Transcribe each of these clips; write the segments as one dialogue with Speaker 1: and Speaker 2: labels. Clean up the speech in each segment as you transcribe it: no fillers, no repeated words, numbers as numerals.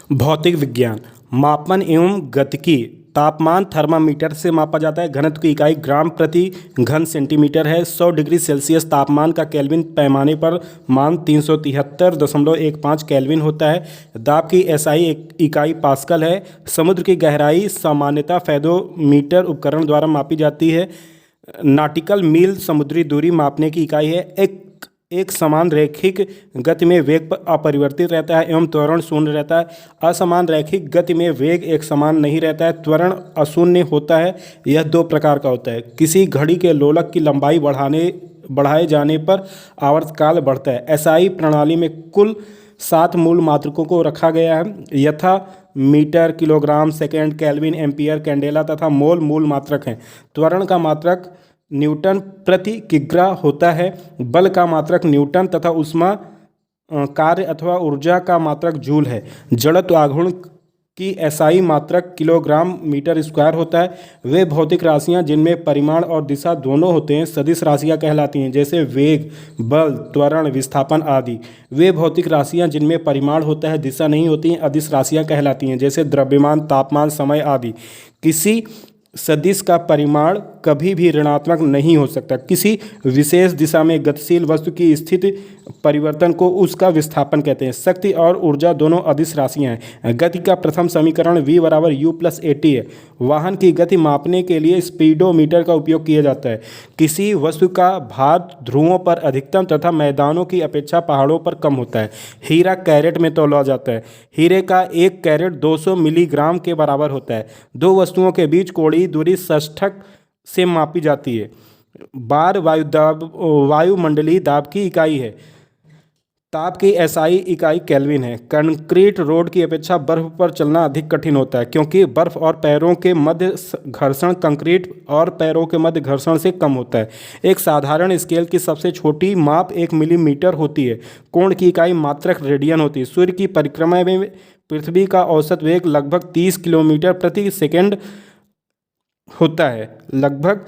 Speaker 1: भौतिक विज्ञान। मापन एवं गतिकी। तापमान थर्मामीटर से मापा जाता है। घनत्व की इकाई ग्राम प्रति घन सेंटीमीटर है। 100 डिग्री सेल्सियस तापमान का केल्विन पैमाने पर मान 373.15 केल्विन होता है। दाब की एसआई इकाई पास्कल है। समुद्र की गहराई सामान्यतः फेदोमीटर उपकरण द्वारा मापी जाती है। नॉटिकल मील समुद्री दूरी मापने की इकाई है। एक समान रैखिक गति में वेग अपरिवर्तित रहता है एवं त्वरण शून्य रहता है। असमान रैखिक गति में वेग एक समान नहीं रहता है, त्वरण अशून्य होता है। यह दो प्रकार का होता है। किसी घड़ी के लोलक की लंबाई बढ़ाए जाने पर आवर्तकाल बढ़ता है। एसआई प्रणाली में कुल 7 मूल मात्रकों को रखा गया है, यथा metre, kilogram, second, kelvin, ampere, candela तथा मोल मूल मात्रक हैं। त्वरण का मात्रक न्यूटन प्रति किग्रा होता है। बल का मात्रक न्यूटन तथा ऊष्मा कार्य अथवा ऊर्जा का मात्रक जूल है। जड़त्व आघूर्ण की एसआई मात्रक किलोग्राम मीटर स्क्वायर होता है। वे भौतिक राशियां जिनमें परिमाण और दिशा दोनों होते हैं सदिश राशियां कहलाती हैं, जैसे वेग, बल, त्वरण, विस्थापन आदि। वे भौतिक राशियां जिनमें परिमाण होता है, दिशा नहीं होती हैं, अदिश राशियां कहलाती हैं, जैसे द्रव्यमान, तापमान, समय आदि। किसी सदिश का परिमाण कभी भी ऋणात्मक नहीं हो सकता। किसी विशेष दिशा में गतिशील वस्तु की स्थिति परिवर्तन को उसका विस्थापन कहते हैं। शक्ति और ऊर्जा दोनों अदिश राशियां हैं। गति का प्रथम समीकरण v = u+at है। वाहन की गति मापने के लिए स्पीडोमीटर का उपयोग किया जाता है। किसी वस्तु का भार ध्रुवों पर अधिकतम तथा मैदानों की अपेक्षा पहाड़ों पर कम होता है। हीरा कैरेट में तौला जाता है। हीरे का 1 कैरेट 200 मिलीग्राम के बराबर होता है। दो वस्तुओं के बीच कोणीय दूरी षष्ठक से मापी जाती है। बार वायुमंडलीय दाब की इकाई है। ताप की एसआई इकाई केल्विन है। कंक्रीट रोड की अपेक्षा बर्फ पर चलना अधिक कठिन होता है, क्योंकि बर्फ और पैरों के मध्य घर्षण कंक्रीट और पैरों के मध्य घर्षण से कम होता है। एक साधारण स्केल की सबसे छोटी माप 1 मिलीमीटर होती है। कोण की इकाई मात्रक रेडियन होती है। सूर्य की परिक्रमा में पृथ्वी का औसत वेग लगभग 30 किलोमीटर प्रति सेकेंड होता है। लगभग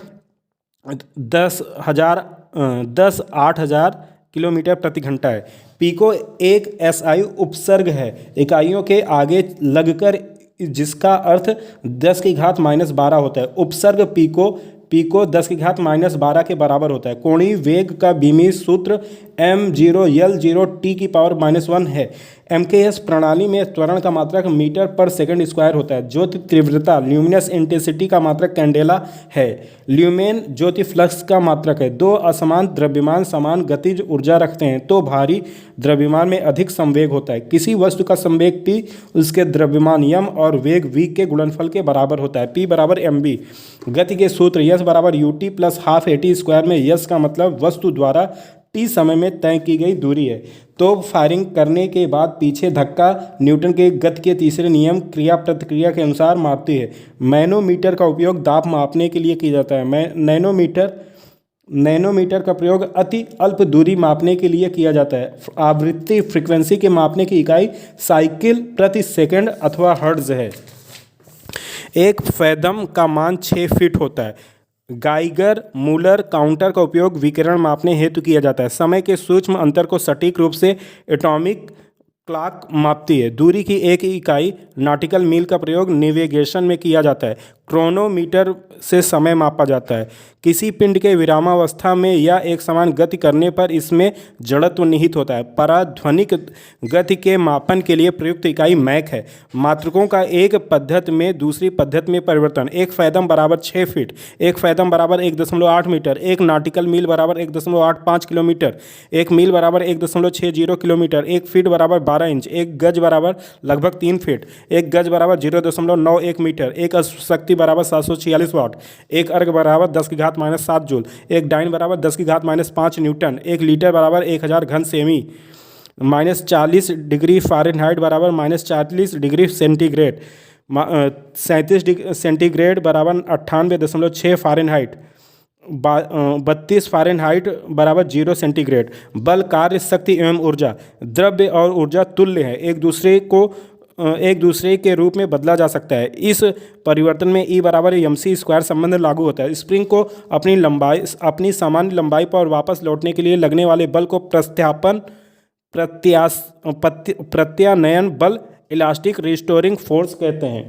Speaker 1: 8,000 किलोमीटर प्रति घंटा है। पीको एक एसआई उपसर्ग है इकाइयों के आगे लगकर, जिसका अर्थ 10⁻⁻12 होता है। उपसर्ग पीको 10⁻12 के बराबर होता है। कोणीय वेग का बीमी सूत्र m0L0T⁻⁻1 है। MKS प्रणाली में त्वरण का मात्रक मीटर पर सेकंड स्क्वायर होता है। ज्योति तीव्रता ल्यूमिनस इंटेंसिटी का मात्रक कैंडेला है। ल्यूमेन ज्योति फ्लक्स का मात्रक है। दो असमान द्रव्यमान समान गतिज ऊर्जा रखते हैं तो भारी द्रव्यमान में अधिक संवेग होता है। किसी वस्तु का संवेग p उसके द्रव्यमान m और वेग v के गुणनफल के बराबर होता है। p = mv। गति के सूत्र s = ut + ½ at² में यस का मतलब वस्तु द्वारा t समय में तय की गई दूरी है। तो फायरिंग करने के बाद पीछे धक्का न्यूटन के गति के तीसरे नियम क्रिया प्रतिक्रिया के अनुसार मारती है। मैनोमीटर का उपयोग दाब मापने के लिए किया जाता है। नैनोमीटर का प्रयोग अति अल्प दूरी मापने के लिए किया जाता है। आवृत्ति फ्रीक्वेंसी के मापने की इकाई साइकिल प्रति सेकंड अथवा हर्ट्ज है। एक फैदम का मान 6 फीट होता है। गाइगर मूलर काउंटर का उपयोग विकिरण मापने हेतु किया जाता है। समय के सूक्ष्म अंतर को सटीक रूप से एटॉमिक क्लॉक मापती है। दूरी की एक इकाई नॉटिकल मील का प्रयोग नेविगेशन में किया जाता है। क्रोनोमीटर से समय मापा जाता है। किसी पिंड के विरामावस्था में या एक समान गति करने पर इसमें जड़त्व निहित होता है। पराध्वनिक गति के मापन के लिए प्रयुक्त इकाई मैक है। मात्रकों का एक पद्धति में दूसरी पद्धति में परिवर्तन। एक फैदम = 6 फीट, एक फैदम = 1.8 मीटर, एक नॉटिकल मील = 1.85 किलोमीटर, एक मील = 1.60 किलोमीटर, एक फीट = 12 इंच, एक गज = लगभग 3 फीट, एक गज = 0.91 मीटर, एक शक्ति = 746 वाट, एक अर्ग = 10⁻⁷ जूल, एक डाइन = 10⁻⁵ न्यूटन, एक लीटर = 1000 घन semi, -40 degree Fahrenheit = -40 degree centigrade, 37 centigrade = 98.6 Fahrenheit, 32 Fahrenheit = 0 centigrade. बल, कार्य, शक्ति एवं ऊर्जा। द्रव्य और ऊर्जा तुल्य है, एक दूसरे के रूप में बदला जा सकता है। इस परिवर्तन में E = mc² संबंध लागू होता है। स्प्रिंग को अपनी सामान्य लंबाई पर वापस लौटने के लिए लगने वाले बल को प्रत्यानयन बल इलास्टिक रिस्टोरिंग फोर्स कहते हैं।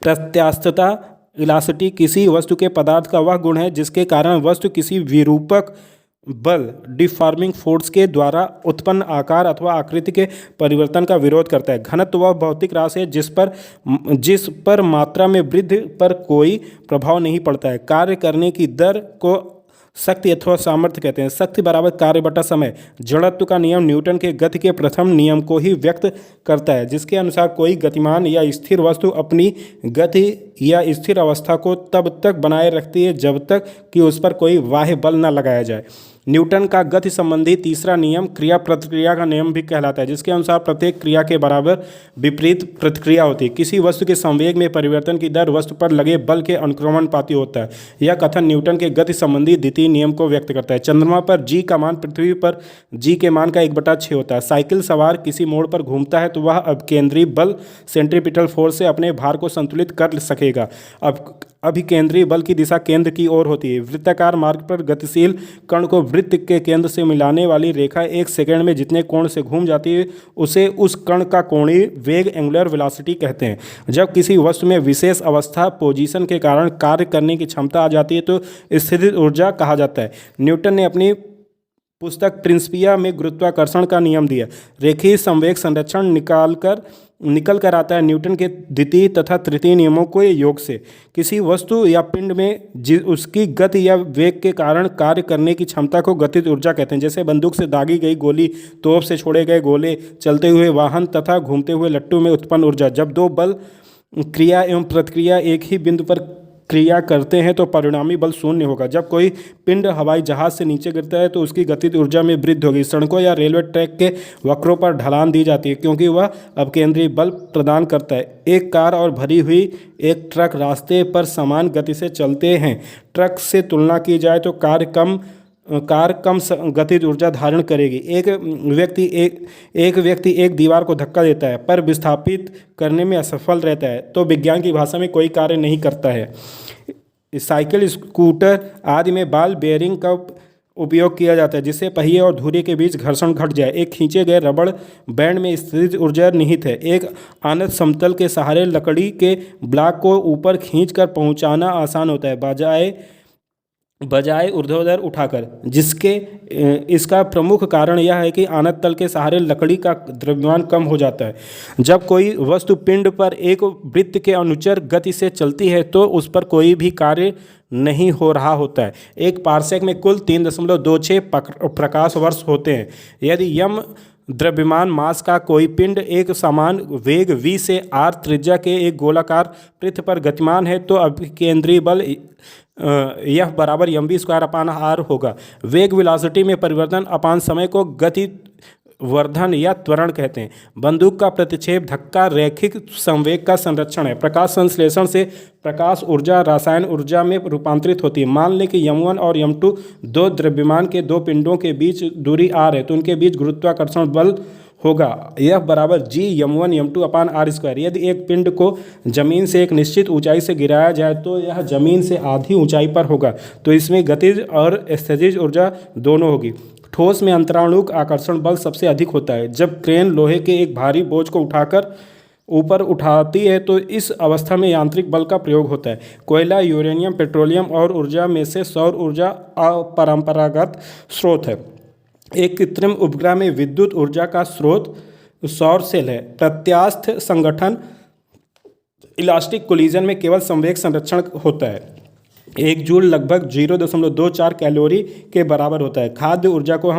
Speaker 1: प्रत्यास्थता इलास्टिसिटी किसी वस्तु के पदार्थ का वह गुण है जिसके कारण वस्तु किसी विरूपक बल डिफॉर्मिंग फोर्स के द्वारा उत्पन्न आकार अथवा आकृति के परिवर्तन का विरोध करता है। घनत्व वह भौतिक राशि है जिस पर मात्रा में वृद्धि पर कोई प्रभाव नहीं पड़ता है। कार्य करने की दर को शक्ति अथवा सामर्थ्य कहते हैं। शक्ति बराबर कार्य बटा समय। जड़त्व का नियम न्यूटन के गति के प्रथम नियम को ही व्यक्त करता है, जिसके अनुसार कोई गतिमान या स्थिर वस्तु अपनी गति या स्थिर अवस्था को तब तक बनाए रखती है जब तक कि उस पर कोई बाह्य बल न लगाया जाए। न्यूटन का गति संबंधी तीसरा नियम क्रिया प्रतिक्रिया का नियम भी कहलाता है, जिसके अनुसार प्रत्येक क्रिया के बराबर विपरीत प्रतिक्रिया होती है। किसी वस्तु के संवेग में परिवर्तन की दर वस्तु पर लगे बल के अनुक्रमणपाती होता है। यह कथन न्यूटन के गति संबंधी द्वितीय नियम को व्यक्त करता है। चंद्रमा पर जी का मान पृथ्वी पर जी के मान का 1/6 होता है। साइकिल सवार किसी मोड़ पर घूमता है तो वह अभिकेंद्री बल सेंट्रीपिटल फोर्स से अपने भार को संतुलित कर सकेगा। अब अभिकेंद्री बल की दिशा केंद्र की ओर होती है। वृत्ताकार मार्ग पर गतिशील कण को वृत्त के केंद्र से मिलाने वाली रेखा 1 सेकंड में जितने कोण से घूम जाती है उसे उस कण का कोणीय वेग एंगुलर वेलोसिटी कहते हैं। जब किसी वस्तु में विशेष अवस्था पोजीशन के कारण कार्य करने की क्षमता आ जाती है तो स्थितिज ऊर्जा कहा जाता है। न्यूटन ने अपनी पुस्तक प्रिंसिपिया में गुरुत्वाकर्षण का नियम दिया। रेखीय संवेग संरक्षण निकल कर आता है न्यूटन के द्वितीय तथा तृतीय नियमों को योग से। किसी वस्तु या पिंड में उसकी गति या वेग के कारण कार्य करने की क्षमता को गतिज ऊर्जा कहते हैं। जैसे बंदूक से दागी गई गोली, तोप से छोड़े गए गोले, चलते हुए वाहन तथा घूमते हुए लट्टू में उत्पन्न ऊर्जा। जब दो बल क्रिया एवं प्रतिक्रिया एक ही बिंदु पर क्रिया करते हैं तो परिणामी बल शून्य होगा। जब कोई पिंड हवाई जहाज से नीचे गिरता है तो उसकी गतिज ऊर्जा में वृद्धि होगी। सड़कों या रेलवे ट्रैक के वक्रों पर ढलान दी जाती है क्योंकि वह अपकेंद्री बल प्रदान करता है। एक कार और भरी हुई एक ट्रक रास्ते पर समान गति से चलते हैं। ट्रक से तुलना की जाए तो कार कम गतिज ऊर्जा धारण करेगी। एक व्यक्ति एक दीवार को धक्का देता है पर विस्थापित करने में असफल रहता है तो विज्ञान की भाषा में कोई कार्य नहीं करता है। साइकिल, स्कूटर आदि में बॉल बेयरिंग का उपयोग किया जाता है जिससे पहिए और धुरी के बीच घर्षण घट जाए। एक खींचे गए रबड़ बैंड में स्थितिज ऊर्जा निहित है। एक आनत समतल के सहारे लकड़ी के ब्लॉक को ऊपर खींचकर पहुंचाना आसान होता है बजाय ऊर्ध्वाधर उठाकर। इसका प्रमुख कारण यह है कि आनत तल के सहारे लकड़ी का द्रव्यमान कम हो जाता है। जब कोई वस्तु पिंड पर एक वृत्त के अनुचर गति से चलती है तो उस पर कोई भी कार्य नहीं हो रहा होता है। एक पारसेक में कुल 3.26 प्रकाश वर्ष होते हैं। यदि यम द्रव्यमान मास का कोई पिंड एक समान वेग v से r त्रिज्या के एक गोलाकार पृष्ठ पर गतिमान है तो अभिकेंद्री बल यह बराबर mv²/r होगा। वेग वेलोसिटी में परिवर्तन अपान समय को गति वर्धन या त्वरण कहते हैं। बंदूक का प्रतिक्षेप धक्का रैखिक संवेग का संरक्षण है। प्रकाश संश्लेषण से प्रकाश ऊर्जा रसायन ऊर्जा में रूपांतरित होती है। मान लें कि m1 और m2 दो द्रव्यमान के दो पिंडों के बीच दूरी r है तो उनके बीच गुरुत्वाकर्षण बल होगा यह बराबर g m1 m2/r²। यदि एक पिंड को जमीन से एक निश्चित ऊंचाई से गिराया जाए तो यह जमीन से आधी ऊंचाई पर होगा तो इसमें गतिज और स्थितिज ऊर्जा दोनों होगी। ठोस में अंतराणुक आकर्षण बल सबसे अधिक होता है। जब क्रेन लोहे के एक भारी बोझ को उठाकर ऊपर उठाती है तो इस अवस्था में यांत्रिक बल का प्रयोग होता है। कोयला, यूरेनियम, पेट्रोलियम और ऊर्जा में से सौर ऊर्जा अपरंपरागत स्रोत है। एक कृत्रिम उपग्रह में विद्युत ऊर्जा का स्रोत सौर सेल है। प्रत्यास्थ संगठन इलास्टिक कोलिजन में केवल संवेग संरक्षण होता है। 1 जूल लगभग 0.24 कैलोरी के बराबर होता है। खाद्य ऊर्जा को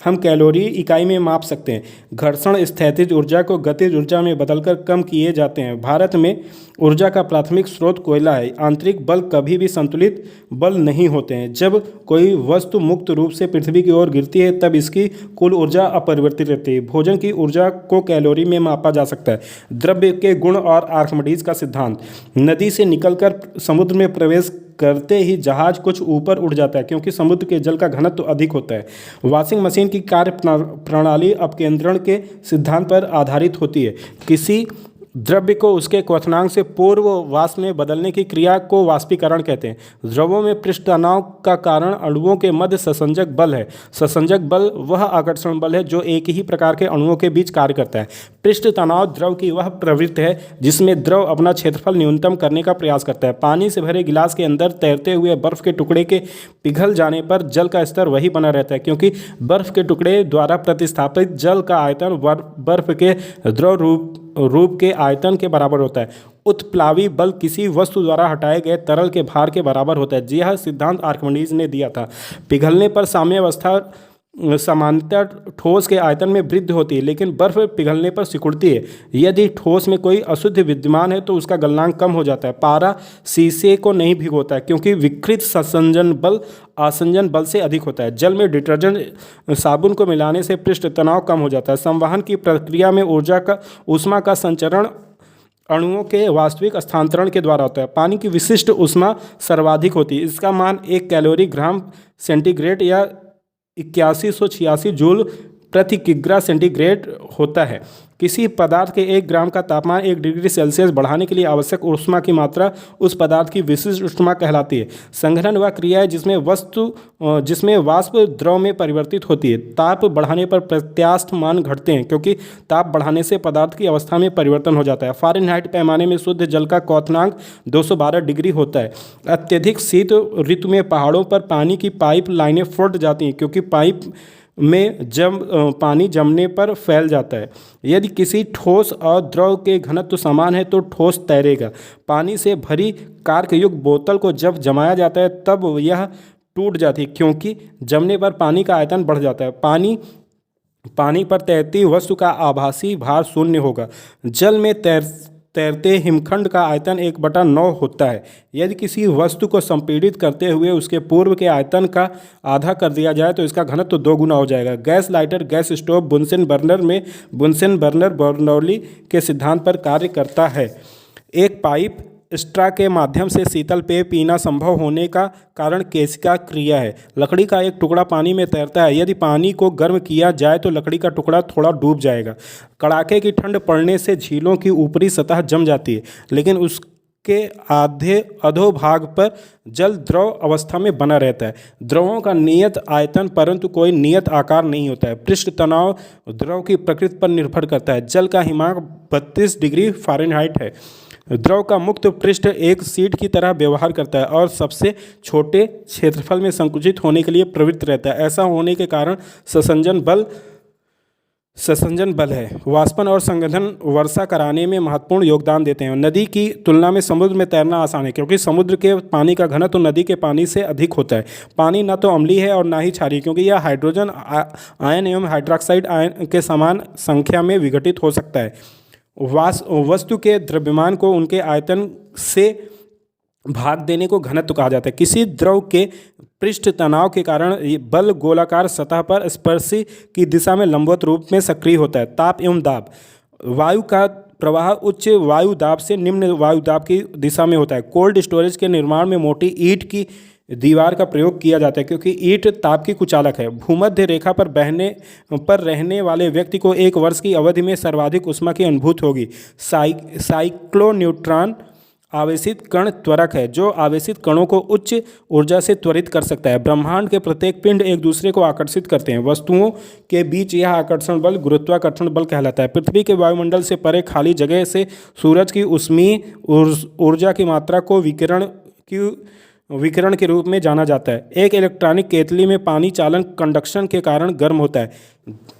Speaker 1: हम कैलोरी इकाई में माप सकते हैं। घर्षण स्थितिज ऊर्जा को गतिज ऊर्जा में बदलकर कम किए जाते हैं। भारत में ऊर्जा का प्राथमिक स्रोत कोयला है। आंतरिक बल कभी भी संतुलित बल नहीं होते हैं। जब कोई वस्तु मुक्त रूप से पृथ्वी की ओर गिरती है तब इसकी कुल ऊर्जा अपरिवर्तित रहती है। भोजन की ऊर्जा को कैलोरी में मापा जा सकता है। द्रव्य के गुण और आर्किमिडीज का सिद्धांत। नदी से निकलकर समुद्र में प्रवेश करते ही जहाज कुछ ऊपर उड़ जाता है क्योंकि समुद्र के जल का घनत्व तो अधिक होता है। वॉशिंग मशीन की कार्य प्रणाली अपकेंद्रण के सिद्धांत पर आधारित होती है। किसी द्रव्य को उसके क्वथनांक से पूर्व वाष्प में बदलने की क्रिया को वाष्पीकरण कहते हैं। द्रवों में पृष्ठ तनाव का कारण अणुओं के मध्य ससंजक बल है। ससंजक बल वह आकर्षण बल है जो एक ही प्रकार के अणुओं के बीच कार्य करता है। पृष्ठ तनाव द्रव की वह प्रवृत्ति है जिसमें द्रव अपना क्षेत्रफल न्यूनतम करने का प्रयास करता है। पानी से भरे गिलास के अंदर तैरते हुए बर्फ के टुकड़े के पिघल जाने पर जल का स्तर वही बना रहता है, क्योंकि बर्फ के टुकड़े द्वारा प्रतिस्थापित जल का आयतन बर्फ के द्रव रूप के आयतन के बराबर होता है। उत्प्लावी बल किसी वस्तु द्वारा हटाए गए तरल के भार के बराबर होता है। यह सिद्धांत आर्किमिडीज ने दिया था। पिघलने पर साम्यावस्था सामान्यतः ठोस के आयतन में वृद्धि होती है, लेकिन बर्फ पिघलने पर सिकुड़ती है। यदि ठोस में कोई अशुद्ध विद्यमान है तो उसका गलनांक कम हो जाता है। पारा शीशे को नहीं भिगोता है क्योंकि विकृत संसंजन बल आसंजन बल से अधिक होता है। जल में डिटर्जेंट साबुन को मिलाने से पृष्ठ तनाव कम हो जाता है। संवहन की प्रक्रिया में ऊष्मा का संचरण अणुओं के वास्तविक स्थानांतरण के द्वारा होता है। पानी की विशिष्ट ऊष्मा सर्वाधिक होती है। इसका मान 1 कैलोरी ग्राम सेंटीग्रेड या 8186 जूल प्रति किग्रा सेंटीग्रेड होता है। किसी पदार्थ के 1 ग्राम का तापमान 1 डिग्री सेल्सियस बढ़ाने के लिए आवश्यक ऊष्मा की मात्रा उस पदार्थ की विशिष्ट ऊष्मा कहलाती है। संघनन वह क्रिया है जिसमें वाष्प द्रव में परिवर्तित होती है। ताप बढ़ाने पर प्रत्यास्थ मान घटते हैं क्योंकि ताप बढ़ाने से पदार्थ की अवस्था में परिवर्तन हो जाता है। फ़ारेनहाइट पैमाने में शुद्ध जल का क्वथनांक 212 डिग्री होता है। अत्यधिक शीत ऋतु में पहाड़ों पर पानी की पाइप लाइनें फट जाती हैं क्योंकि पाइप में पानी जमने पर फैल जाता है। यदि किसी ठोस और द्रव के घनत्व समान है तो ठोस तैरेगा। पानी से भरी कार्कयुक्त बोतल को जब जमाया जाता है तब यह टूट जाती है क्योंकि जमने पर पानी का आयतन बढ़ जाता है। पानी पर तैरती वस्तु का आभासी भार शून्य होगा। जल में तैरते हिमखंड का आयतन 1/9 होता है। यदि किसी वस्तु को संपीड़ित करते हुए उसके पूर्व के आयतन का आधा कर दिया जाए तो इसका घनत्व 2 गुना हो जाएगा। Gas lighter, gas stove, बुनसेन burner Bernoulli के सिद्धांत पर कार्य करता है। एक पाइप स्ट्रा के माध्यम से शीतल पेय पीना संभव होने का कारण केशिका क्रिया है। लकड़ी का एक टुकड़ा पानी में तैरता है। यदि पानी को गर्म किया जाए तो लकड़ी का टुकड़ा थोड़ा डूब जाएगा। कड़ाके की ठंड पड़ने से झीलों की ऊपरी सतह जम जाती है, लेकिन उसके अधोभाग पर जल द्रव अवस्था में बना रहता है। द्रवों का नियत आयतन परंतु कोई नियत आकार नहीं होता है। पृष्ठ तनाव द्रव की प्रकृति पर निर्भर करता है। जल का हिमांक 32 डिग्री फ़ारेनहाइट है। द्रव का मुक्त पृष्ठ एक शीट की तरह व्यवहार करता है और सबसे छोटे क्षेत्रफल में संकुचित होने के लिए प्रवृत्त रहता है। ऐसा होने के कारण ससंजन बल है। वाष्पन और संघनन वर्षा कराने में महत्वपूर्ण योगदान देते हैं। नदी की तुलना में समुद्र में तैरना आसान है क्योंकि समुद्र के पानी का घनत्व नदी के पानी से अधिक होता है। पानी न तो अम्लीय है और न ही क्षारीय क्योंकि यह हाइड्रोजन आयन एवं हाइड्रोक्साइड आयन के समान संख्या में विघटित हो सकता है। वस्तु के द्रव्यमान को उनके आयतन से भाग देने को घनत्व कहा जाता है। किसी द्रव के पृष्ठ तनाव के कारण बल गोलाकार सतह पर स्पर्शी की दिशा में लंबवत रूप में सक्रिय होता है। ताप एवं दाब, वायु का प्रवाह उच्च वायु दाब से निम्न वायु दाब की दिशा में होता है। कोल्ड स्टोरेज के निर्माण में मोटी ईंट की दीवार का प्रयोग किया जाता है क्योंकि ईंट ताप की कुचालक है। भूमध्य रेखा पर रहने वाले व्यक्ति को 1 वर्ष की अवधि में सर्वाधिक ऊष्मा की अनुभूति होगी। साइक्लोन्यूट्रॉन आवेशित कण त्वरक है जो आवेशित कणों को उच्च ऊर्जा से त्वरित कर सकता है। ब्रह्मांड के प्रत्येक पिंड एक दूसरे को आकर्षित करते हैं। वस्तुओं के बीच यह आकर्षण बल गुरुत्वाकर्षण बल कहलाता है। पृथ्वी के वायुमंडल से परे खाली जगह से सूरज की ऊष्मीय ऊर्जा की मात्रा को विकिरण के रूप में जाना जाता है। एक इलेक्ट्रॉनिक केतली में पानी चालन कंडक्शन के कारण गर्म होता है।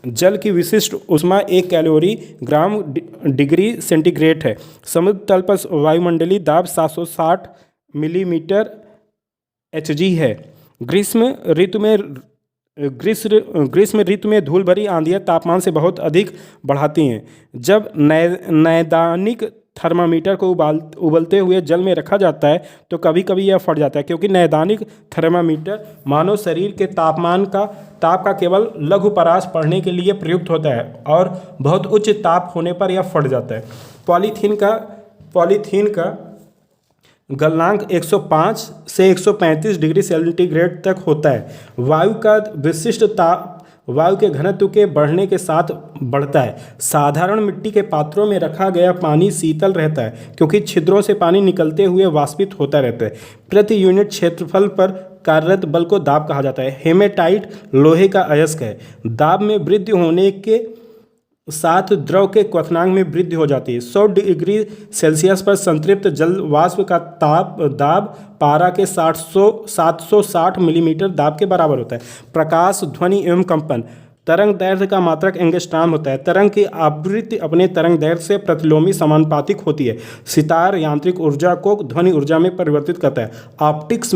Speaker 1: जल की विशिष्ट ऊष्मा 1 कैलोरी ग्राम डिग्री सेंटीग्रेड है। समुद्र तल पर वायुमंडलीय दाब 760 मिलीमीटर Hg है। ग्रीष्म ऋतु में धूल भरी आंधियाँ तापमान से बहुत अधिक बढ़ाती हैं। जब नैदानिक थर्मामीटर को उबलते हुए जल में रखा जाता है तो कभी कभी यह फट जाता है क्योंकि नैदानिक थर्मामीटर मानव शरीर के ताप का केवल लघु परास पढ़ने के लिए प्रयुक्त होता है और बहुत उच्च ताप होने पर यह फट जाता है। पॉलीथीन का गलनांक 105 से 135 डिग्री सेंटीग्रेड तक होता है। वायु का विशिष्ट वायु के घनत्व के बढ़ने के साथ बढ़ता है। साधारण मिट्टी के पात्रों में रखा गया पानी शीतल रहता है क्योंकि छिद्रों से पानी निकलते हुए वाष्पित होता रहता है। प्रति यूनिट क्षेत्रफल पर कार्यरत बल को दाब कहा जाता है। हेमेटाइट लोहे का अयस्क है। दाब में वृद्धि होने के साथ द्रव के क्वथनांक में वृद्धि हो जाती है। 100 डिग्री सेल्सियस पर संतृप्त जल वाष्प का दाब पारा के 760 मिलीमीटर दाब के बराबर होता है। प्रकाश, ध्वनि एवं कंपन। तरंग दैर्घ्य का मात्रक एंगस्ट्रॉम होता है। तरंग की आवृत्ति अपने तरंग दैर्घ्य से प्रतिलोमी समानुपातिक होती है। सितार यांत्रिक ऊर्जा को ध्वनि ऊर्जा में परिवर्तित करता है। ऑप्टिक्स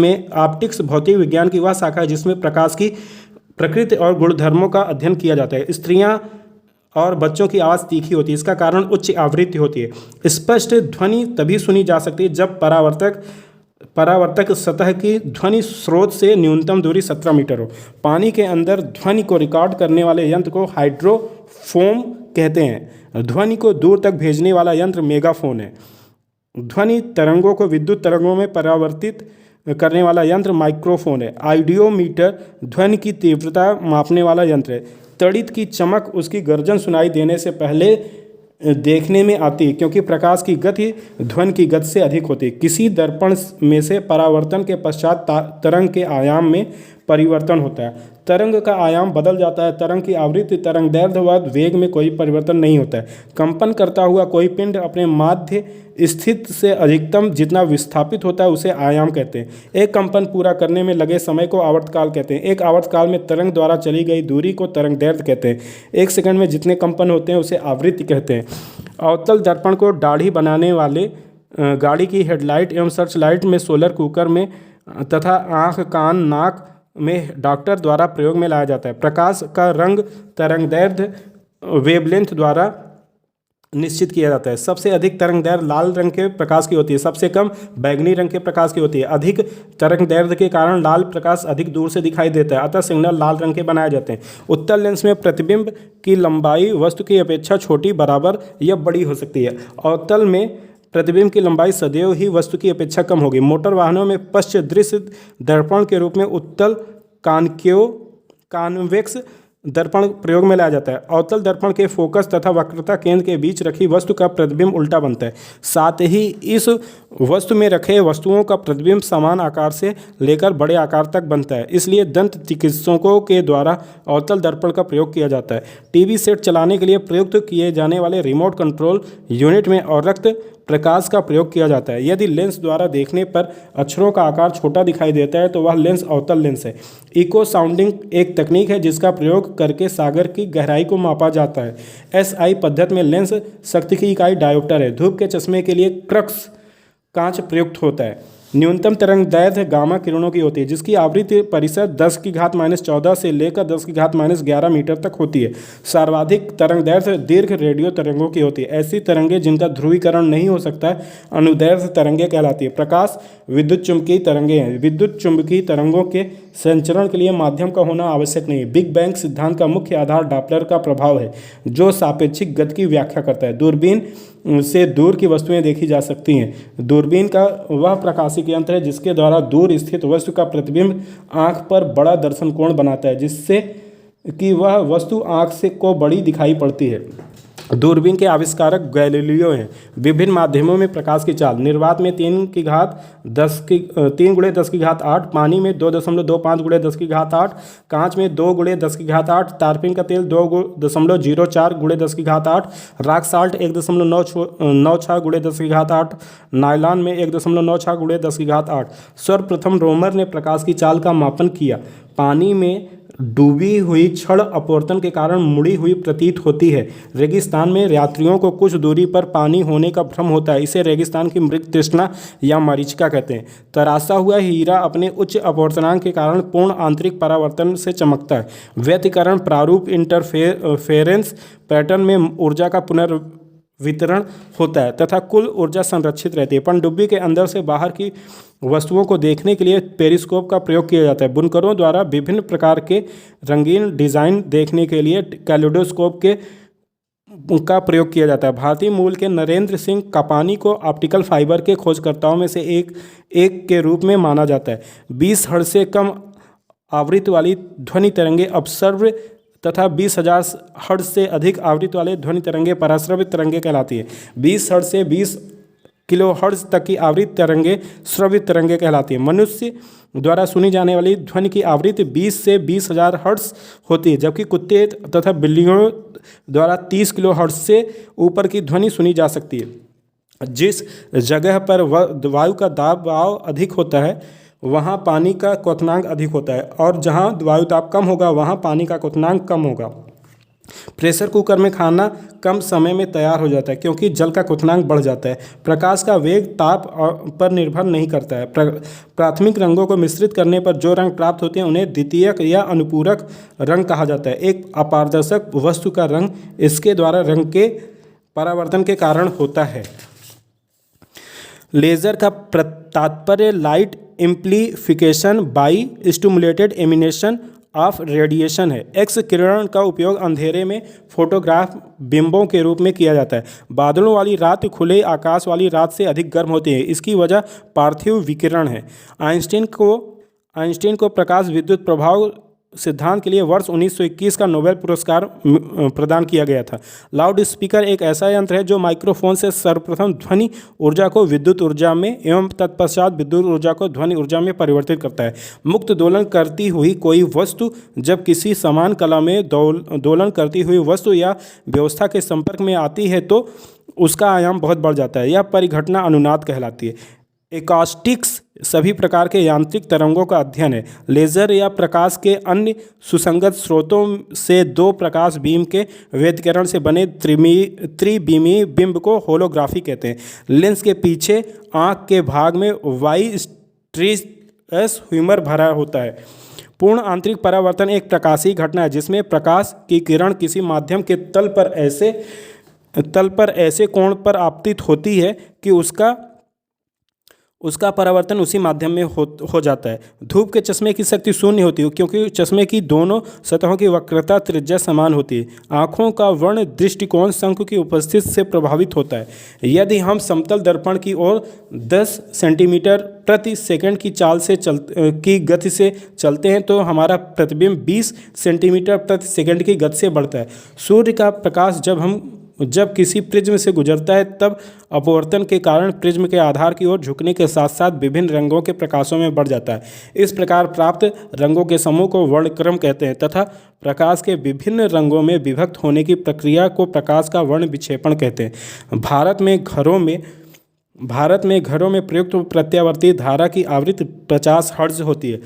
Speaker 1: भौतिक विज्ञान की वह शाखा है जिसमें प्रकाश की प्रकृति और गुणधर्मों का अध्ययन किया जाता है। स्त्रियां और बच्चों की आवाज़ तीखी होती है, इसका कारण उच्च आवृत्ति होती है। स्पष्ट ध्वनि तभी सुनी जा सकती है जब परावर्तक सतह की ध्वनि स्रोत से न्यूनतम दूरी 17 मीटर हो। पानी के अंदर ध्वनि को रिकॉर्ड करने वाले यंत्र को हाइड्रोफोन कहते हैं। ध्वनि को दूर तक भेजने वाला यंत्र मेगाफोन है। ध्वनि तरंगों को विद्युत तरंगों में परावर्तित करने वाला यंत्र माइक्रोफोन है। आइडियोमीटर ध्वनि की तीव्रता मापने वाला यंत्र है। तड़ित की चमक उसकी गर्जन सुनाई देने से पहले देखने में आती है क्योंकि प्रकाश की गति ध्वनि की गति से अधिक होती है। किसी दर्पण में से परावर्तन के पश्चात तरंग के आयाम में परिवर्तन होता है। तरंग का आयाम बदल जाता है। तरंग की आवृत्ति, तरंग दैर्घ्य व वेग में कोई परिवर्तन नहीं होता है। कंपन करता हुआ कोई पिंड अपने माध्य स्थित से अधिकतम जितना विस्थापित होता है उसे आयाम कहते हैं। एक कंपन पूरा करने में लगे समय को आवर्तकाल कहते हैं। एक आवर्तकाल में तरंग द्वारा चली गई दूरी को तरंग दैर्घ्य कहते हैं। एक सेकंड में जितने कंपन होते हैं उसे आवृत्ति कहते हैं। अवतल दर्पण को दाढ़ी बनाने वाले गाड़ी की हेडलाइट एवं सर्च लाइट में, सोलर कुकर में तथा आँख, कान, नाक में डॉक्टर द्वारा प्रयोग में लाया जाता है। प्रकाश का रंग तरंग दैर्घ्य वेवलेंथ द्वारा निश्चित किया जाता है। सबसे अधिक तरंग दैर्घ्य लाल रंग के प्रकाश की होती है, सबसे कम बैंगनी रंग के प्रकाश की होती है। अधिक तरंग दैर्घ्य के कारण लाल प्रकाश अधिक दूर से दिखाई देता है, अतः सिग्नल लाल रंग के बनाए जाते हैं। उत्तल लेंस में प्रतिबिंब की लंबाई वस्तु की अपेक्षा छोटी, बराबर या बड़ी हो सकती है। अवतल में प्रतिबिंब की लंबाई सदैव ही वस्तु की अपेक्षा कम होगी। मोटर वाहनों में पश्च दृश्य दर्पण के रूप में उत्तल कॉन्वेक्स दर्पण प्रयोग में लाया जाता है। अवतल दर्पण के फोकस तथा वक्रता केंद्र के बीच रखी वस्तु का प्रतिबिंब उल्टा बनता है। साथ ही इस वस्तु में रखे वस्तुओं का प्रतिबिंब समान आकार से लेकर बड़े आकार तक बनता है, इसलिए दंत चिकित्सकों के द्वारा अवतल दर्पण का प्रयोग किया जाता है। टीवी सेट चलाने के लिए प्रयुक्त किए जाने वाले रिमोट कंट्रोल यूनिट में अवरक्त प्रकाश का प्रयोग किया जाता है। यदि लेंस द्वारा देखने पर अक्षरों का आकार छोटा दिखाई देता है तो वह लेंस अवतल लेंस है। इको साउंडिंग एक तकनीक है जिसका प्रयोग करके सागर की गहराई को मापा जाता है। एसआई पद्धति में लेंस शक्ति की इकाई डायोप्टर है। धूप के चश्मे के लिए क्रक्स कांच प्रयुक्त होता है। न्यूनतम तरंग दैर्घ्य गामा किरणों की होती है जिसकी आवृत्ति परिसर 10⁻14 से लेकर 10⁻11 मीटर तक होती है। सर्वाधिक तरंग दैर्घ्य दीर्घ रेडियो तरंगों की होती है। ऐसी तरंगें जिनका ध्रुवीकरण नहीं हो सकता है अनुदैर्घ्य तरंगें कहलाती है। प्रकाश विद्युत चुम्बकीय तरंगें हैं। विद्युत चुम्बकीय तरंगों के संचरण के लिए माध्यम का होना आवश्यक नहीं है। बिग बैंग सिद्धांत का मुख्य आधार डॉपलर का प्रभाव है जो सापेक्षिक गति की व्याख्या करता है। दूरबीन से दूर की वस्तुएं देखी जा सकती हैं। दूरबीन का वह प्रकाशिक यंत्र है जिसके द्वारा दूर स्थित वस्तु का प्रतिबिंब आंख पर बड़ा दर्शन कोण बनाता है जिससे कि वह वस्तु आंख से को बड़ी दिखाई पड़ती है। दूरबीन के आविष्कारक गैलीलियो हैं। विभिन्न माध्यमों में प्रकाश की चाल। निर्वात में 3×10⁸, पानी में 2.25×10⁸, कांच में 2×10⁸, तारपीन का तेल 2.04×10⁸, रॉक साल्ट 1.96×10⁸, नायलॉन में 1.96×10⁸। सर्वप्रथम रोमर ने प्रकाश की चाल का मापन किया। पानी में डूबी हुई छड़ अपवर्तन के कारण मुड़ी हुई प्रतीत होती है। रेगिस्तान में यात्रियों को कुछ दूरी पर पानी होने का भ्रम होता है, इसे रेगिस्तान की मृग तृष्णा या मरीचिका कहते हैं। तराशा हुआ हीरा अपने उच्च अपवर्तनांक के कारण पूर्ण आंतरिक परावर्तन से चमकता है। व्यतिकरण प्रारूप इंटरफेरेंस पैटर्न में ऊर्जा का पुनर्वितरण होता है तथा कुल ऊर्जा संरक्षित रहती है। पनडुब्बी के अंदर से बाहर की वस्तुओं को देखने के लिए पेरिस्कोप का प्रयोग किया जाता है। बुनकरों द्वारा विभिन्न प्रकार के रंगीन डिज़ाइन देखने के लिए कैलिडोस्कोप का प्रयोग किया जाता है। भारतीय मूल के नरेंद्र सिंह कापानी को ऑप्टिकल फाइबर के खोजकर्ताओं में से एक के रूप में माना जाता है। 20 हर्ट्ज से कम आवृत्ति वाली ध्वनि तरंगें अपसर्व तथा 20,000 हर्ट्ज से अधिक आवृत्ति वाले ध्वनि तरंगे पराश्रवित तरंगे कहलाती है। 20 हर्ट्ज से 20 किलो हर्ट्ज तक की आवृत्ति तरंगे श्रवित तरंगे कहलाती है। मनुष्य द्वारा सुनी जाने वाली ध्वनि की आवृत्ति 20 से 20,000 हर्ट्ज होती है, जबकि कुत्ते तथा बिल्लियों द्वारा 30 किलो हर्ट्ज से ऊपर की ध्वनि सुनी जा सकती है। जिस जगह पर वायु का दबाव अधिक होता है वहाँ पानी का क्वथनांक अधिक होता है, और जहाँ वायु दाब कम होगा वहाँ पानी का क्वथनांक कम होगा। प्रेशर कुकर में खाना कम समय में तैयार हो जाता है क्योंकि जल का क्वथनांक बढ़ जाता है। प्रकाश का वेग ताप पर निर्भर नहीं करता है। प्राथमिक रंगों को मिश्रित करने पर जो रंग प्राप्त होते हैं उन्हें द्वितीयक या अनुपूरक रंग कहा जाता है। एक अपारदर्शक वस्तु का रंग इसके द्वारा रंग के परावर्तन के कारण होता है। लेजर का तात्पर्य light amplification by stimulated emission of radiation है। एक्स किरण का उपयोग अंधेरे में फोटोग्राफ बिंबों के रूप में किया जाता है। बादलों वाली रात खुले आकाश वाली रात से अधिक गर्म होती है। इसकी वजह पार्थिव विकिरण है। आइंस्टीन को प्रकाश विद्युत प्रभाव सिद्धांत के लिए वर्ष 1921 का नोबेल पुरस्कार प्रदान किया गया था। लाउड स्पीकर एक ऐसा यंत्र है जो माइक्रोफोन से सर्वप्रथम ध्वनि ऊर्जा को विद्युत ऊर्जा में एवं तत्पश्चात विद्युत ऊर्जा को ध्वनि ऊर्जा में परिवर्तित करता है। मुक्त दोलन करती हुई कोई वस्तु जब किसी समान कला में दोलन करती हुई वस्तु या व्यवस्था के संपर्क में आती है तो उसका आयाम बहुत बढ़ जाता है। यह परिघटना अनुनाद कहलाती है। एकॉस्टिक्स सभी प्रकार के यांत्रिक तरंगों का अध्ययन है। लेजर या प्रकाश के अन्य सुसंगत स्रोतों से दो प्रकाश बीम के व्यतिकरण से बने त्रिविमीय बिंब को होलोग्राफी कहते हैं। लेंस के पीछे आँख के भाग में वाई स्ट्रियस ह्यूमर भरा होता है। पूर्ण आंतरिक परावर्तन एक प्रकाशीय घटना है जिसमें प्रकाश की किरण किसी माध्यम के तल पर ऐसे कोण पर आपतित होती है कि उसका परावर्तन उसी माध्यम में हो जाता है। धूप के चश्मे की शक्ति शून्य होती है क्योंकि चश्मे की दोनों सतहों की वक्रता त्रिज्या समान होती है। आँखों का वर्ण दृष्टिकोण शंकु की उपस्थिति से प्रभावित होता है। यदि हम समतल दर्पण की ओर 10 सेंटीमीटर प्रति सेकंड की गति से चलते हैं तो हमारा प्रतिबिंब 20 सेंटीमीटर प्रति सेकंड की गति से बढ़ता है। सूर्य का प्रकाश जब किसी प्रिज्म से गुजरता है तब अपवर्तन के कारण प्रिज्म के आधार की ओर झुकने के साथ साथ विभिन्न रंगों के प्रकाशों में बढ़ जाता है। इस प्रकार प्राप्त रंगों के समूह को वर्णक्रम कहते हैं तथा प्रकाश के विभिन्न रंगों में विभक्त होने की प्रक्रिया को प्रकाश का वर्ण विक्षेपण कहते हैं। भारत में घरों में प्रयुक्त प्रत्यावर्ती धारा की आवृत्ति 50 हर्ट्ज होती है।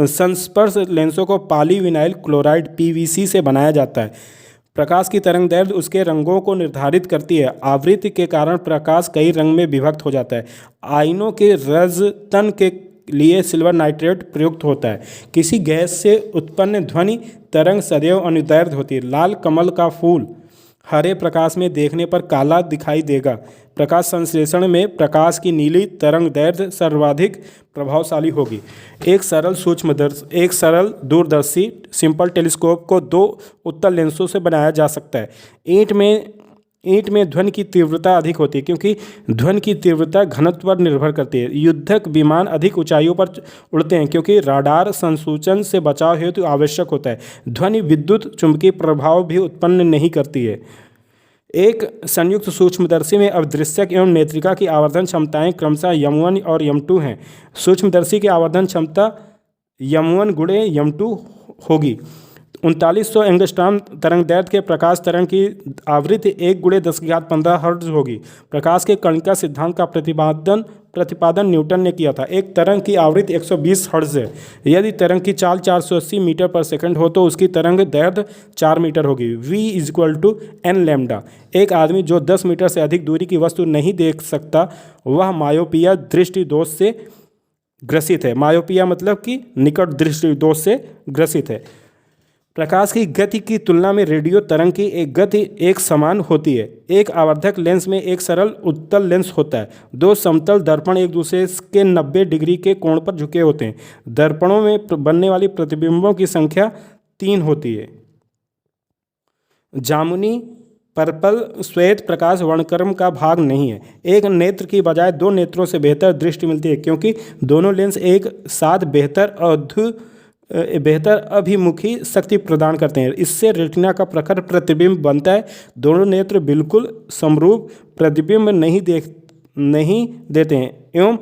Speaker 1: संस्पर्श लेंसों को पॉलीविनाइल क्लोराइड PVC से बनाया जाता है। प्रकाश की तरंगदैर्घ्य उसके रंगों को निर्धारित करती है। आवृत्ति के कारण प्रकाश कई रंग में विभक्त हो जाता है। आयनों के रजतन के लिए सिल्वर नाइट्रेट प्रयुक्त होता है। किसी गैस से उत्पन्न ध्वनि तरंग सदैव अनुदैर्घ्य होती है। लाल कमल का फूल हरे प्रकाश में देखने पर काला दिखाई देगा। प्रकाश संश्लेषण में प्रकाश की नीली तरंगदैर्घ्य सर्वाधिक प्रभावशाली होगी। एक सरल दूरदर्शी सिंपल टेलीस्कोप को 2 उत्तल लेंसों से बनाया जा सकता है। ईंट में ध्वनि की तीव्रता अधिक होती है क्योंकि ध्वनि की तीव्रता घनत्व पर निर्भर करती है। युद्धक विमान अधिक ऊंचाइयों पर उड़ते हैं क्योंकि राडार संसूचन से बचाव हेतु आवश्यक होता है। ध्वनि विद्युत चुंबकीय प्रभाव भी उत्पन्न नहीं करती है। एक संयुक्त सूक्ष्मदर्शी में अवदृश्यक एवं नेत्रिका की आवर्धन क्षमताएं क्रमशः M1 और M2 हैं। सूक्ष्मदर्शी की आवर्धन क्षमता M1 गुणे M2 होगी। 3900 एंगस्ट्रॉम तरंगदैर्घ्य के प्रकाश तरंग की आवृत्ति 1 गुणे 10⁻15 हर्ट्ज होगी। प्रकाश के कणिका सिद्धांत का प्रतिपादन न्यूटन ने किया था। एक तरंग की आवृत्ति 120 हर्ट्ज है। यदि तरंग की चाल 480 मीटर पर सेकंड हो तो उसकी तरंग दैर्घ्य 4 मीटर होगी। v n lambda. एक आदमी जो 10 मीटर से अधिक दूरी की वस्तु नहीं देख सकता वह मायोपिया दृष्टि दोष से ग्रसित है। मायोपिया मतलब कि निकट दृष्टि दोष से ग्रसित है। प्रकाश की गति की तुलना में रेडियो तरंग की एक गति एक समान होती है। एक आवर्धक लेंस में एक सरल उत्तल लेंस होता है। 2 समतल दर्पण एक दूसरे के 90 डिग्री के कोण पर झुके होते हैं। दर्पणों में बनने वाली प्रतिबिंबों की संख्या 3 होती है। जामुनी पर्पल श्वेत प्रकाश वर्णक्रम का भाग नहीं है। एक नेत्र की बजाय 2 नेत्रों से बेहतर दृष्टि मिलती है क्योंकि दोनों लेंस एक साथ बेहतर बेहतर अभिमुखी शक्ति प्रदान करते हैं। इससे रेटिना का प्रखर प्रतिबिंब बनता है। दोनों नेत्र बिल्कुल समरूप प्रतिबिंब नहीं देते हैं एवं